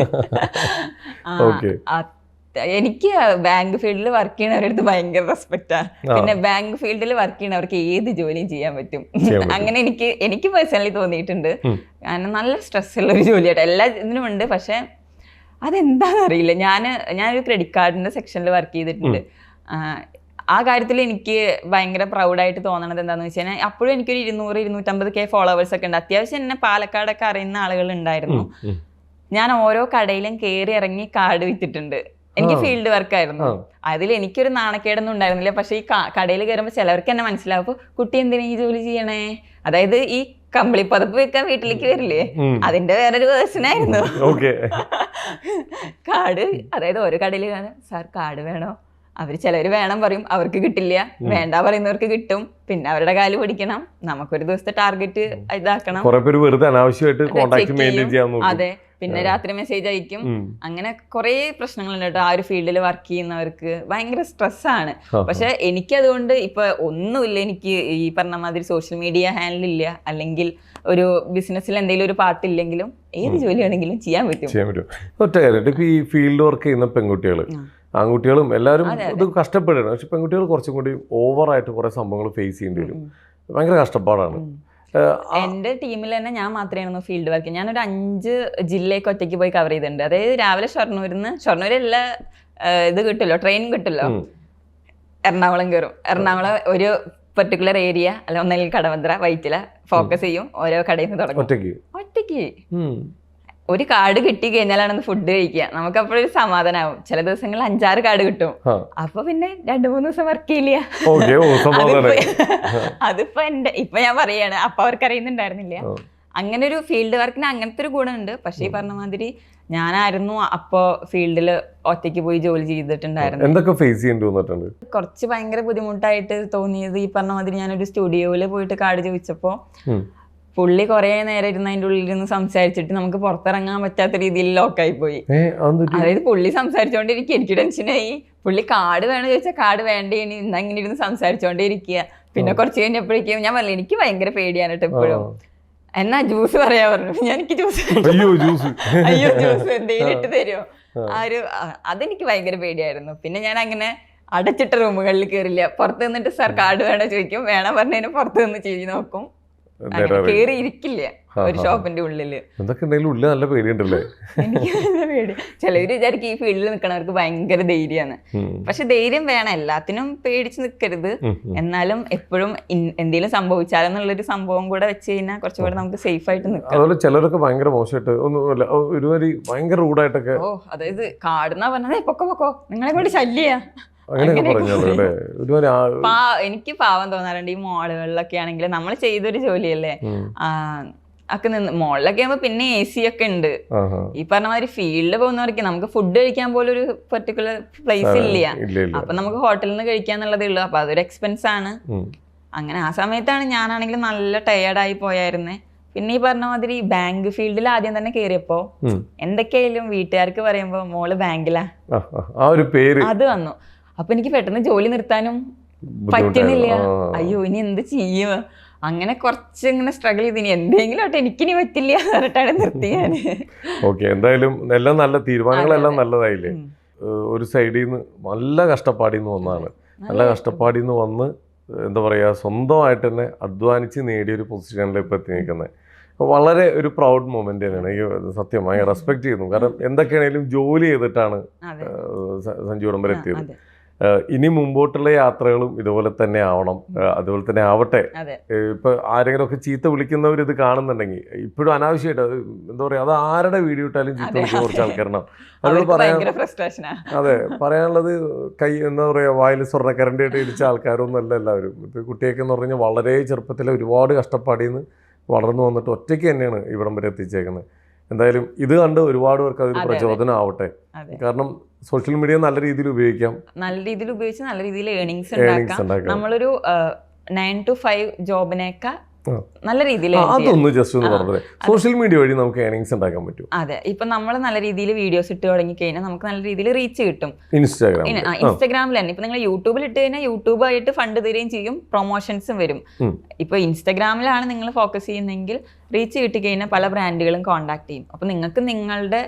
എനിക്ക് ബാങ്ക് ഫീൽഡിൽ വർക്ക് ചെയ്യുന്നവരുടെ അടുത്ത് ഭയങ്കര റെസ്പെക്റ്റാണ്. പിന്നെ ബാങ്ക് ഫീൽഡിൽ വർക്ക് ചെയ്യുന്നവർക്ക് ഏത് ജോലിയും ചെയ്യാൻ പറ്റും. അങ്ങനെ എനിക്ക് പേഴ്സണലി തോന്നിയിട്ടുണ്ട്. കാരണം നല്ല സ്ട്രെസ് ഉള്ള ഒരു ജോലിയായിട്ട് എല്ലാ ഇതിനും ഉണ്ട്. പക്ഷെ അതെന്താണെന്നറിയില്ല. ഞാനൊരു ക്രെഡിറ്റ് കാർഡിന്റെ സെക്ഷനിൽ വർക്ക് ചെയ്തിട്ടുണ്ട്. ആ കാര്യത്തിൽ എനിക്ക് ഭയങ്കര പ്രൗഡായിട്ട് തോന്നണത് എന്താണെന്ന് വെച്ച് കഴിഞ്ഞാൽ, അപ്പോഴും എനിക്കൊരു 200-250K ഫോളോവേഴ്സ് ഒക്കെ ഉണ്ട്. അത്യാവശ്യം എന്നെ പാലക്കാടൊക്കെ അറിയുന്ന ആളുകൾ ഉണ്ടായിരുന്നു. ഞാൻ ഓരോ കടയിലും കയറി ഇറങ്ങി കാർഡ് വിറ്റിട്ടുണ്ട്. എനിക്ക് ഫീൽഡ് വർക്കായിരുന്നു. അതിൽ എനിക്കൊരു നാണക്കേടൊന്നും ഉണ്ടായിരുന്നില്ല. പക്ഷെ ഈ കടയിൽ കയറുമ്പോൾ ചിലവർക്ക് എന്നെ മനസ്സിലാവും, കുട്ടി എന്തിനാ ഈ ജോലി ചെയ്യണേ. അതായത് ഈ കമ്പിളി പതപ്പ് വെക്കാൻ വീട്ടിലേക്ക് വരില്ലേ, അതിന്റെ വേറൊരു വേർഷനായിരുന്നു കാർഡ്. അതായത് ഓരോ കടയിൽ കാണാൻ, സാർ കാർഡ് വേണോ? അവര് ചിലവര് വേണം പറയും, അവർക്ക് കിട്ടില്ല. വേണ്ട പറയുന്നവർക്ക് കിട്ടും. പിന്നെ അവരുടെ കാല് പിടിക്കണം, നമുക്കൊരു ദിവസത്തെ ടാർഗറ്റ് ഇതാക്കണം. അതെ, പിന്നെ രാത്രി മെസ്സേജ് അയക്കും. അങ്ങനെ കുറെ പ്രശ്നങ്ങളുണ്ട് കേട്ടോ. ആ ഒരു ഫീൽഡിൽ വർക്ക് ചെയ്യുന്നവർക്ക് ഭയങ്കര സ്ട്രെസ്സാണ്. പക്ഷെ എനിക്കതുകൊണ്ട് ഇപ്പൊ ഒന്നുമില്ല. എനിക്ക് ഈ പറഞ്ഞ മാതിരി സോഷ്യൽ മീഡിയ ഹാൻഡിൽ ഇല്ല, അല്ലെങ്കിൽ ഒരു ബിസിനസ്സിൽ എന്തെങ്കിലും ഒരു പാർട്ടില്ലെങ്കിലും ഏത് ജോലി വേണമെങ്കിലും ചെയ്യാൻ പറ്റും. ഒറ്റ കാര്യം, ഇപ്പൊ ഈ ഫീൽഡ് വർക്ക് ചെയ്യുന്ന പെൺകുട്ടികൾ, ആൺകുട്ടികളും എല്ലാവരും ഇത് കഷ്ടപ്പെടുകയാണ്. പക്ഷെ പെൺകുട്ടികൾ കുറച്ചും കൂടി ഓവറായിട്ട് കുറെ സംഭവങ്ങൾ ഫേസ് ചെയ്യേണ്ടി വരും. ഭയങ്കര കഷ്ടപ്പാടാണ്. എന്റെ ടീമിൽ തന്നെ ഞാൻ മാത്രമായിരുന്നു ഫീൽഡ് വർക്ക്. ഞാനൊരു 5 ജില്ലയൊക്കെ ഒറ്റയ്ക്ക് പോയി കവർ ചെയ്തിട്ടുണ്ട്. അതായത് രാവിലെ ഷൊർണൂരിലുള്ള ഇത് കിട്ടുമല്ലോ, ട്രെയിൻ കിട്ടുമല്ലോ, എറണാകുളം കയറും. എറണാകുളം ഒരു പെർട്ടിക്കുലർ ഏരിയ, അല്ല ഒന്നെങ്കിൽ കടവന്ത്ര, വൈറ്റില ഫോക്കസ് ചെയ്യും. ഓരോ കടയിൽ നിന്ന് തുടങ്ങും ഒറ്റയ്ക്ക്. ഒരു കാർഡ് കിട്ടി കഴിഞ്ഞാലാണ് ഫുഡ് കഴിക്കുക. നമുക്ക് അപ്പോഴൊരു സമാധാനമാവും. ചില ദിവസങ്ങളിൽ 5-6 കാർഡ് കിട്ടും. അപ്പൊ പിന്നെ 2-3 ദിവസം വർക്ക് ചെയ്യില്ല. അതിപ്പോ ഇപ്പൊ ഞാൻ പറയാണ്, അപ്പൊ അവർക്ക് അറിയുന്നുണ്ടായിരുന്നില്ല. അങ്ങനെ ഒരു ഫീൽഡ് വർക്കിന് അങ്ങനത്തെ ഒരു ഗുണമുണ്ട്. പക്ഷെ ഈ പറഞ്ഞ മാതിരി ഞാനായിരുന്നു അപ്പൊ ഫീൽഡിൽ ഒറ്റയ്ക്ക് പോയി ജോലി ചെയ്തിട്ടുണ്ടായിരുന്നു. എന്തൊക്കെ ഫേസ് ചെയ്യേണ്ടി വന്നിട്ടുണ്ട്? കുറച്ച് ഭയങ്കര ബുദ്ധിമുട്ടായിട്ട് തോന്നിയത്, ഈ പറഞ്ഞ മാതിരി ഞാനൊരു സ്റ്റുഡിയോയില് പോയിട്ട് കാർഡ് ചോദിച്ചപ്പോ പുള്ളി കുറെ നേരം ഇരുന്ന് അതിൻ്റെ ഉള്ളിൽ ഇരുന്ന് സംസാരിച്ചിട്ട് നമുക്ക് പുറത്തിറങ്ങാൻ പറ്റാത്ത രീതിയിൽ ലോക്കായി പോയി. അതായത് പുള്ളി സംസാരിച്ചോണ്ടിരിക്കുക, എനിക്ക് ടെൻഷനായി. പുള്ളി കാർഡ് വേണം ചോദിച്ചാൽ കാർഡ് വേണ്ടേ, ഇന്ന് ഇങ്ങനെ ഇരുന്ന് സംസാരിച്ചോണ്ടേ ഇരിക്കുക. പിന്നെ കുറച്ച് കഴിഞ്ഞപ്പോഴേക്കും ഞാൻ പറഞ്ഞു, എനിക്ക് ഭയങ്കര പേടിയാണ് കേട്ടോ എപ്പോഴും. എന്നാ ജ്യൂസ് പറയാ പറഞ്ഞു. എനിക്ക് ജ്യൂസ് എന്തെങ്കിലും ഇട്ട് തരുമോ? അതെനിക്ക് ഭയങ്കര പേടിയായിരുന്നു. പിന്നെ ഞാൻ അങ്ങനെ അടച്ചിട്ട റൂമുകളിൽ കയറില്ല. പുറത്ത് നിന്നിട്ട് സാർ കാർഡ് വേണോ ചോദിക്കും, വേണം പറഞ്ഞതിന് പുറത്ത് നിന്ന് ചെയ്ത് നോക്കും. കേറി ഇരിക്കില്ല ഒരു ഷോപ്പിന്റെ ഉള്ളില്. എന്തൊക്കെ ഉണ്ടെങ്കിലും ഉള്ളിൽ നല്ല പേടിയുണ്ടല്ലേ? എനിക്ക് നല്ല പേടി. ചിലവര് വിചാരിക്കും ഈ ഫീൽഡിൽ നിൽക്കണവർക്ക് ഭയങ്കര ധൈര്യമാണ്. പക്ഷെ ധൈര്യം വേണം, എല്ലാത്തിനും പേടിച്ച് നിൽക്കരുത്. എന്നാലും എപ്പോഴും എന്തെങ്കിലും സംഭവിച്ചാലെന്നുള്ളൊരു സംഭവം കൂടെ വെച്ച് കഴിഞ്ഞാൽ കുറച്ചുകൂടെ നമുക്ക് സേഫ് ആയിട്ട് നിൽക്കാം. അതുപോലെ ചിലരൊക്കെ ഭയങ്കര മോശമായിട്ട് ഒന്നുമില്ല, ഒരുമാതിരി ഭയങ്കര റൂഡായിട്ടൊക്കെ. അതായത് കാടുന്നാ പറഞ്ഞത് പൊക്കോ നിങ്ങളെ കൊണ്ട് ശല്യ. എനിക്ക് പാവം തോന്നാറുണ്ട് ഈ മോളുകളിലൊക്കെ ആണെങ്കിൽ. നമ്മൾ ചെയ്തൊരു ജോലിയല്ലേ ഒക്കെ നിന്ന് മോളിലൊക്കെ ആകുമ്പോ പിന്നെ AC ഒക്കെ ഉണ്ട്. ഈ പറഞ്ഞ മാതിരി ഫീൽഡിൽ പോകുന്നവർക്ക് നമുക്ക് ഫുഡ് കഴിക്കാൻ പോലും ഒരു പെർട്ടിക്കുലർ പ്ലേസ് ഇല്ല. അപ്പൊ നമുക്ക് ഹോട്ടലിൽ നിന്ന് കഴിക്കാന്നുള്ളതേ ഉള്ളൂ. അപ്പൊ അതൊരു എക്സ്പെൻസ് ആണ്. അങ്ങനെ ആ സമയത്താണ് ഞാനാണെങ്കിൽ നല്ല ടയേർഡായി പോയായിരുന്നേ. പിന്നെ ഈ പറഞ്ഞ മാതിരി ബാങ്ക് ഫീൽഡിൽ ആദ്യം തന്നെ കയറിയപ്പോ എന്തൊക്കെയായാലും വീട്ടുകാർക്ക് പറയുമ്പോ മോള് ബാങ്കിലാ അത് വന്നു. അപ്പൊ എനിക്ക് പെട്ടെന്ന് ജോലി നിർത്താനും പറ്റണില്ല. അയ്യോ ഇനി എന്ത് ചെയ്യും? അങ്ങനെ കുറച്ചിങ്ങനെ സ്ട്രഗിൾ ചെയ്ത് ഇനി എന്തെങ്കിലും ആട്ടെ എനിക്കിനി പറ്റില്ല പറഞ്ഞിട്ടാണ് നിർത്തി ഞാൻ. ഓക്കെ, എന്തായാലും എല്ലാം നല്ല തീരുമാനങ്ങളെല്ലാം നല്ലതായില്ലേ? ഒരു സൈഡിൽ നിന്ന് നല്ല കഷ്ടപ്പാടിൽ നിന്ന് വന്നതാണ്. നല്ല കഷ്ടപ്പാടിൽ നിന്ന് വന്ന് എന്താ പറയുക, സ്വന്തമായിട്ട് തന്നെ അധ്വാനിച്ച് നേടിയൊരു പൊസിഷനിൽ ഇപ്പോൾ എത്തി നിൽക്കുന്നത്. അപ്പോൾ വളരെ ഒരു പ്രൗഡ് മൊമെന്റ് തന്നെയാണ്. എനിക്ക് സത്യം ഭയങ്കര റെസ്പെക്ട് ചെയ്യുന്നു. കാരണം എന്തൊക്കെയാണെങ്കിലും ജോലി ചെയ്തിട്ടാണ് സഞ്ജു ഇവിടം വരെ എത്തിയത്. ഇനി മുമ്പോട്ടുള്ള യാത്രകളും ഇതുപോലെ തന്നെ ആവണം, അതുപോലെ തന്നെ ആവട്ടെ. ഇപ്പൊ ആരെങ്കിലും ഒക്കെ ചീത്ത വിളിക്കുന്നവർ ഇത് കാണുന്നുണ്ടെങ്കിൽ ഇപ്പോഴും അനാവശ്യമായിട്ട് എന്താ പറയാ, അത് ആരുടെ വീഡിയോ ഇട്ടാലും ചീത്ത വിളിക്കുന്ന കുറച്ച് ആൾക്കാരണം. അതിനോട് അതെ പറയാനുള്ളത്, എന്താ പറയാ, വായിൽ സ്വർണ്ണക്കരണ്ടി ആയിട്ട് ഇടിച്ച ആൾക്കാരൊന്നും അല്ല എല്ലാവരും. ഇപ്പൊ കുട്ടിയൊക്കെ എന്ന് പറഞ്ഞാൽ വളരെ ചെറുപ്പത്തിലെ ഒരുപാട് കഷ്ടപ്പാടിന്ന് വളർന്നു വന്നിട്ട് ഒറ്റയ്ക്ക് തന്നെയാണ് ഇവിടം വരെ എത്തിച്ചേക്കുന്നത്. എന്തായാലും ഇത് കണ്ട് ഒരുപാട് പേർക്ക് അതൊരു പ്രചോദനം ആവട്ടെ. കാരണം സോഷ്യൽ മീഡിയ നല്ല രീതിയിൽ ഉപയോഗിക്കാം, നല്ല രീതിയിൽ ഉപയോഗിച്ച് നല്ല രീതിയിൽ ഏണിങ്സ് ഉണ്ടാക്കാം. നമ്മളൊരു 9 to 5 ജോബിനേക്കാൾ നല്ല രീതിയിൽ അതൊന്ന് ജസ്റ്റ് ഒന്ന് പറഞ്ഞത് സോഷ്യൽ മീഡിയ വഴി നമുക്ക് ഏണിങ്സ് ഉണ്ടാക്കാൻ പറ്റും. അതെ, ഇപ്പൊ നമ്മൾ നല്ല രീതിയിൽ വീഡിയോസ് ഇട്ട് തുടങ്ങി കഴിഞ്ഞാൽ നമുക്ക് നല്ല രീതിയിൽ റീച്ച് കിട്ടും. ഇൻസ്റ്റാഗ്രാമിൽ തന്നെ ഇപ്പൊ നിങ്ങൾ യൂട്യൂബിൽ ഇട്ട് കഴിഞ്ഞാൽ യൂട്യൂബ് ആയിട്ട് ഫണ്ട് തരികയും ചെയ്യും, പ്രൊമോഷൻസും വരും. ഇപ്പൊ ഇൻസ്റ്റാഗ്രാമിലാണ് നിങ്ങൾ ഫോക്കസ് ചെയ്യുന്നതെങ്കിൽ റീച്ച് കിട്ടിക്കഴിഞ്ഞാൽ പല ബ്രാൻഡുകളും കോൺടാക്ട് ചെയ്യും. അപ്പൊ നിങ്ങൾക്ക് നിങ്ങളുടെ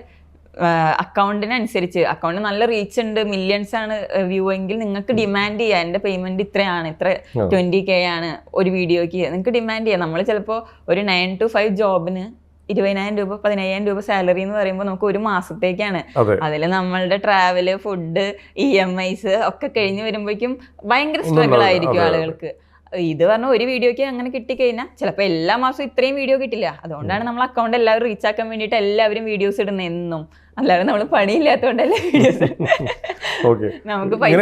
അക്കൗണ്ടിനനുസരിച്ച്, അക്കൗണ്ട് നല്ല റീച്ച് ഉണ്ട്, മില്യൺസ് ആണ് വ്യൂ എങ്കിൽ നിങ്ങൾക്ക് ഡിമാൻഡ് ചെയ്യാം, എൻ്റെ പേയ്മെന്റ് ഇത്രയാണ്, ഇത്ര 20K ആണ് ഒരു വീഡിയോക്ക്, നിങ്ങൾക്ക് ഡിമാൻഡ് ചെയ്യാം. നമ്മൾ ചിലപ്പോൾ ഒരു 9 to 5 ജോബിന് 20,000 രൂപ 15,000 രൂപ സാലറി എന്ന് പറയുമ്പോൾ നമുക്ക് ഒരു മാസത്തേക്കാണ്. അതിൽ നമ്മളുടെ ട്രാവല്, ഫുഡ്, EMIs ഒക്കെ കഴിഞ്ഞ് വരുമ്പോഴേക്കും ഭയങ്കര സ്ട്രഗിൾ ആയിരിക്കും ആളുകൾക്ക്. ഇത് പറഞ്ഞാൽ ഒരു വീഡിയോക്ക് അങ്ങനെ കിട്ടിക്കഴിഞ്ഞാൽ ചിലപ്പോൾ എല്ലാ മാസവും ഇത്രയും വീഡിയോ കിട്ടില്ല. അതുകൊണ്ടാണ് നമ്മൾ അക്കൗണ്ട് എല്ലാവരും റീച്ച് ആക്കാൻ വേണ്ടിയിട്ട് എല്ലാവരും വീഡിയോസ് ഇടുന്നത് എന്നും. അല്ലാതെ നമ്മൾ പണിയില്ലാത്തതുകൊണ്ടല്ലേ വീഡിയോസ്. നമുക്ക് പൈസ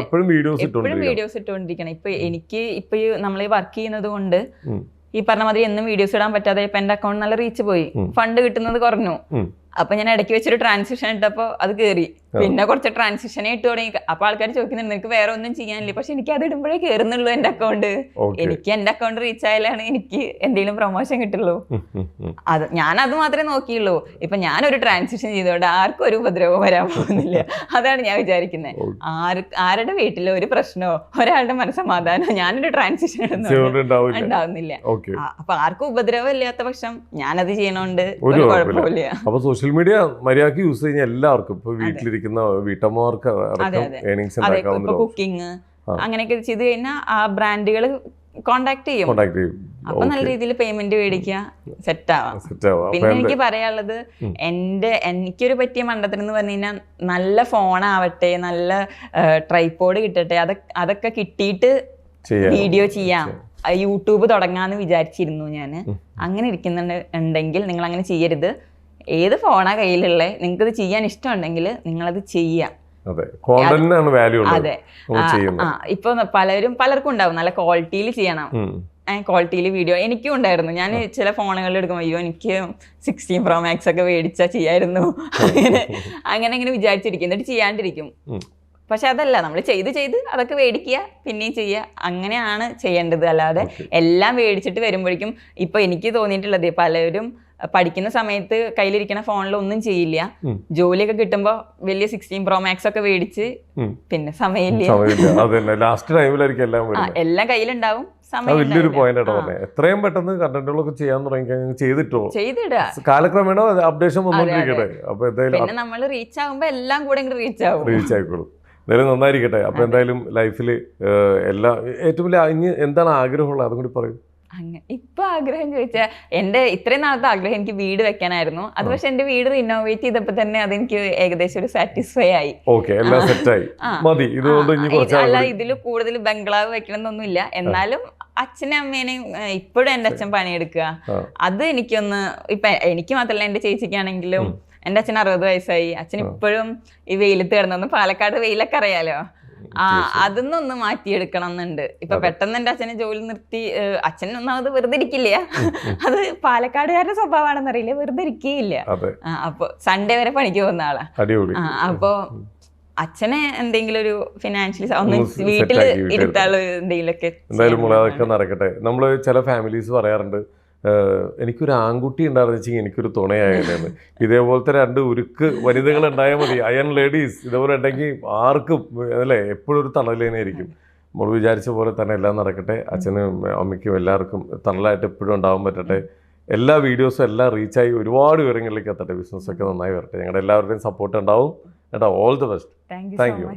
എപ്പോഴും വീഡിയോസ് ഇട്ടുകൊണ്ടിരിക്കണം. ഇപ്പൊ നമ്മൾ ഈ വർക്ക് ചെയ്യുന്നത് കൊണ്ട് ഈ പറഞ്ഞ മാതിരി എന്നും വീഡിയോസ് ഇടാൻ പറ്റാതെ ഇപ്പൊ എന്റെ അക്കൗണ്ട് നല്ല റീച്ച് പോയി, ഫണ്ട് കിട്ടുന്നത് കുറഞ്ഞു. അപ്പൊ ഞാൻ ഇടയ്ക്ക് വെച്ചൊരു ട്രാൻസിഷൻ ഇട്ടപ്പോ അത് കയറി. പിന്നെ കുറച്ച് ട്രാൻസിഷനെ ഇട്ട് തുടങ്ങി. അപ്പൊ ആൾക്കാർ ചോദിക്കുന്നുണ്ട് നിനക്ക് വേറെ ഒന്നും ചെയ്യാനില്ല. പക്ഷെ എനിക്ക് അത് ഇടുമ്പോഴേ കയറുന്നുള്ളൂ എന്റെ അക്കൗണ്ട്. എനിക്ക് എന്റെ അക്കൗണ്ട് റീച്ച് ആയാലാണ് എനിക്ക് എന്തെങ്കിലും പ്രൊമോഷൻ കിട്ടുള്ളൂ. ഞാനത് മാത്രമേ നോക്കിയുള്ളൂ. ഇപ്പൊ ഞാനൊരു ട്രാൻസിഷൻ ചെയ്തോണ്ട് ആർക്കും ഒരു ഉപദ്രവം വരാൻ പോകുന്നില്ല. അതാണ് ഞാൻ വിചാരിക്കുന്നത്. ആരുടെ വീട്ടിലോ ഒരു പ്രശ്നമോ ഒരാളുടെ മനസ്സമാധാനമോ ഞാനൊരു ട്രാൻസിഷൻ ഉണ്ടാവുന്നില്ല. അപ്പൊ ആർക്കും ഉപദ്രവം ഇല്ലാത്ത പക്ഷം ഞാനത് ചെയ്യണോണ്ട് ഒരു കുഴപ്പമില്ല. സോഷ്യൽ മീഡിയ മര്യാദക്ക് യൂസ് ചെയ്യുന്ന എല്ലാവർക്കും, ഇപ്പൊ വീട്ടിലിരിക്കുന്ന വീട്ടമ്മമാർക്ക് കുക്കിംഗ് അങ്ങനെയൊക്കെ ചെയ്ത് കഴിഞ്ഞാൽ ആ ബ്രാൻഡുകൾ കോണ്ടാക്ട് ചെയ്യും. അപ്പൊ നല്ല രീതിയിൽ പേയ്മെന്റ് മേടിക്കുക, സെറ്റ് ആവാം. പിന്നെ എനിക്ക് പറയാനുള്ളത്, എനിക്കൊരു പറ്റിയ മണ്ടത്തിന് എന്ന് പറഞ്ഞു കഴിഞ്ഞാൽ നല്ല ഫോണാവട്ടെ, നല്ല ട്രൈപോഡ് കിട്ടട്ടെ, അതൊക്കെ കിട്ടിയിട്ട് വീഡിയോ ചെയ്യാം, യൂട്യൂബ് തുടങ്ങാന്ന് വിചാരിച്ചിരുന്നു ഞാൻ. അങ്ങനെ ഇരിക്കുന്നുണ്ടെങ്കിൽ നിങ്ങൾ അങ്ങനെ ചെയ്യരുത്. ഏത് ഫോണാ കയ്യിലുള്ളേ, നിങ്ങൾക്ക് ഇത് ചെയ്യാൻ ഇഷ്ടമുണ്ടെങ്കിൽ നിങ്ങളത് ചെയ്യാം. അതെ, ഇപ്പൊ പലർക്കും ഉണ്ടാവും നല്ല ക്വാളിറ്റിയിൽ ചെയ്യണം, ക്വാളിറ്റിയിൽ വീഡിയോ. എനിക്കും ഉണ്ടായിരുന്നു. ഞാൻ ചില ഫോണുകളിൽ എടുക്കുമ്പോൾ അയ്യോ എനിക്ക് 16 Pro Max ഒക്കെ മേടിച്ചാൽ ചെയ്യായിരുന്നു, അങ്ങനെ ഇങ്ങനെ വിചാരിച്ചിരിക്കും, എന്നിട്ട് ചെയ്യാണ്ടിരിക്കും. പക്ഷെ അതല്ല, നമ്മൾ ചെയ്ത് അതൊക്കെ മേടിക്കുക, പിന്നെയും ചെയ്യുക, അങ്ങനെയാണ് ചെയ്യേണ്ടത്. അല്ലാതെ എല്ലാം മേടിച്ചിട്ട് വരുമ്പോഴേക്കും ഇപ്പൊ എനിക്ക് തോന്നിയിട്ടുള്ളത്, പലരും പഠിക്കുന്ന സമയത്ത് കയ്യിലിരിക്കുന്ന ഫോണിൽ ഒന്നും ചെയ്യില്ല, ജോലിയൊക്കെ കിട്ടുമ്പോ വലിയ 16 Pro Max ഒക്കെ മേടിച്ച് പിന്നെ സമയമില്ല, എല്ലാം കയ്യിലുണ്ടാവും, വലിയൊരു പോയിന്റ് ആട്ടോ പറഞ്ഞത്. എത്രയും പെട്ടെന്ന് കണ്ടന്റുകളൊക്കെ ചെയ്യാൻ തുടങ്ങി ചെയ്തിടുക, കാലക്രമേണ അപ്ഡേഷൻ വന്നോണ്ടിരിക്കട്ടെ. അപ്പൊ എന്തായാലും നമ്മൾ റീച്ച് ആകുമ്പോ എല്ലാം കൂടെ റീച്ച് ആയിക്കോളും. എന്തായാലും നന്നായിരിക്കട്ടെ. അപ്പൊ എന്തായാലും ലൈഫിൽ എല്ലാ ഏറ്റവും വലിയ എന്താണ് ആഗ്രഹമുള്ളത് അതും കൂടി പറയും. ഇപ്പൊ ആഗ്രഹം ചോദിച്ചാൽ എന്റെ ഇത്രയും നാളത്തെ ആഗ്രഹം എനിക്ക് വീട് വെക്കാനായിരുന്നു. അത് പക്ഷെ എന്റെ വീട് റിനോവേറ്റ് ചെയ്തപ്പോ തന്നെ അതെനിക്ക് ഏകദേശം ഒരു സാറ്റിസ്ഫൈ ആയി. എല്ലാം സെറ്റായി മതി. ഇതുകൊണ്ട് അല്ല ഇതില് കൂടുതൽ ബംഗ്ലാവ് വെക്കണം എന്നൊന്നുമില്ല. എന്നാലും അച്ഛനും അമ്മേനെയും ഇപ്പോഴും എന്റെ അച്ഛൻ പണിയെടുക്കുക, അത് എനിക്കൊന്ന് ഇപ്പൊ എനിക്ക് മാത്രല്ല എന്റെ ചേച്ചിക്കാണെങ്കിലും. എന്റെ അച്ഛൻ 60 വയസ്സായി. അച്ഛൻ ഇപ്പോഴും ഈ വെയിലത്ത് കിടന്നു. പാലക്കാട് വെയിലൊക്കെ അറിയാലോ. അതൊന്നൊന്ന് മാറ്റിയെടുക്കണം എന്നുണ്ട്. ഇപ്പൊ പെട്ടെന്ന് എന്റെ അച്ഛനെ ജോലി നിർത്തി, അച്ഛൻ ഒന്നാമത് വെറുതെ ഇരിക്കില്ല. അത് പാലക്കാടുകാരുടെ സ്വഭാവമാണെന്നറിയില്ല, വെറുതെ ഇരിക്കുകയില്ല. അപ്പൊ സൺഡേ വരെ പണിക്ക് പോകുന്ന ആളാ. അപ്പൊ അച്ഛനെ എന്തെങ്കിലും ഒരു ഫിനാൻഷ്യലി ഒന്ന് വീട്ടില് ഇരുത്താനുള്ള എന്തെങ്കിലുമൊക്കെ. എന്തായാലും അതൊക്കെ നടക്കട്ടെ. നമ്മള് ചില ഫാമിലീസ് പറയാറുണ്ട്, എനിക്കൊരു ആൺകുട്ടി ഉണ്ടായിരുന്നു വെച്ചെങ്കിൽ എനിക്കൊരു തുണയായിരുന്നു. ഇതേപോലത്തെ 2 ഉരുക്ക് വനിതകൾ ഉണ്ടായാൽ മതി, അയൺ ലേഡീസ് ഇതേപോലെ ഉണ്ടെങ്കിൽ ആർക്കും അല്ലേ എപ്പോഴും ഒരു തണലേനായിരിക്കും. നമ്മൾ വിചാരിച്ച പോലെ തന്നെ എല്ലാം നടക്കട്ടെ. അച്ഛനും അമ്മയ്ക്കും എല്ലാവർക്കും തണലായിട്ട് എപ്പോഴും ഉണ്ടാവാൻ പറ്റട്ടെ. എല്ലാ വീഡിയോസും എല്ലാം റീച്ചായി ഒരുപാട് വിവരങ്ങളിലേക്ക് എത്തട്ടെ. ബിസിനസ്സൊക്കെ നന്നായി വരട്ടെ. ഞങ്ങളുടെ എല്ലാവരുടെയും സപ്പോർട്ട് ഉണ്ടാവും. All the best. Thank you.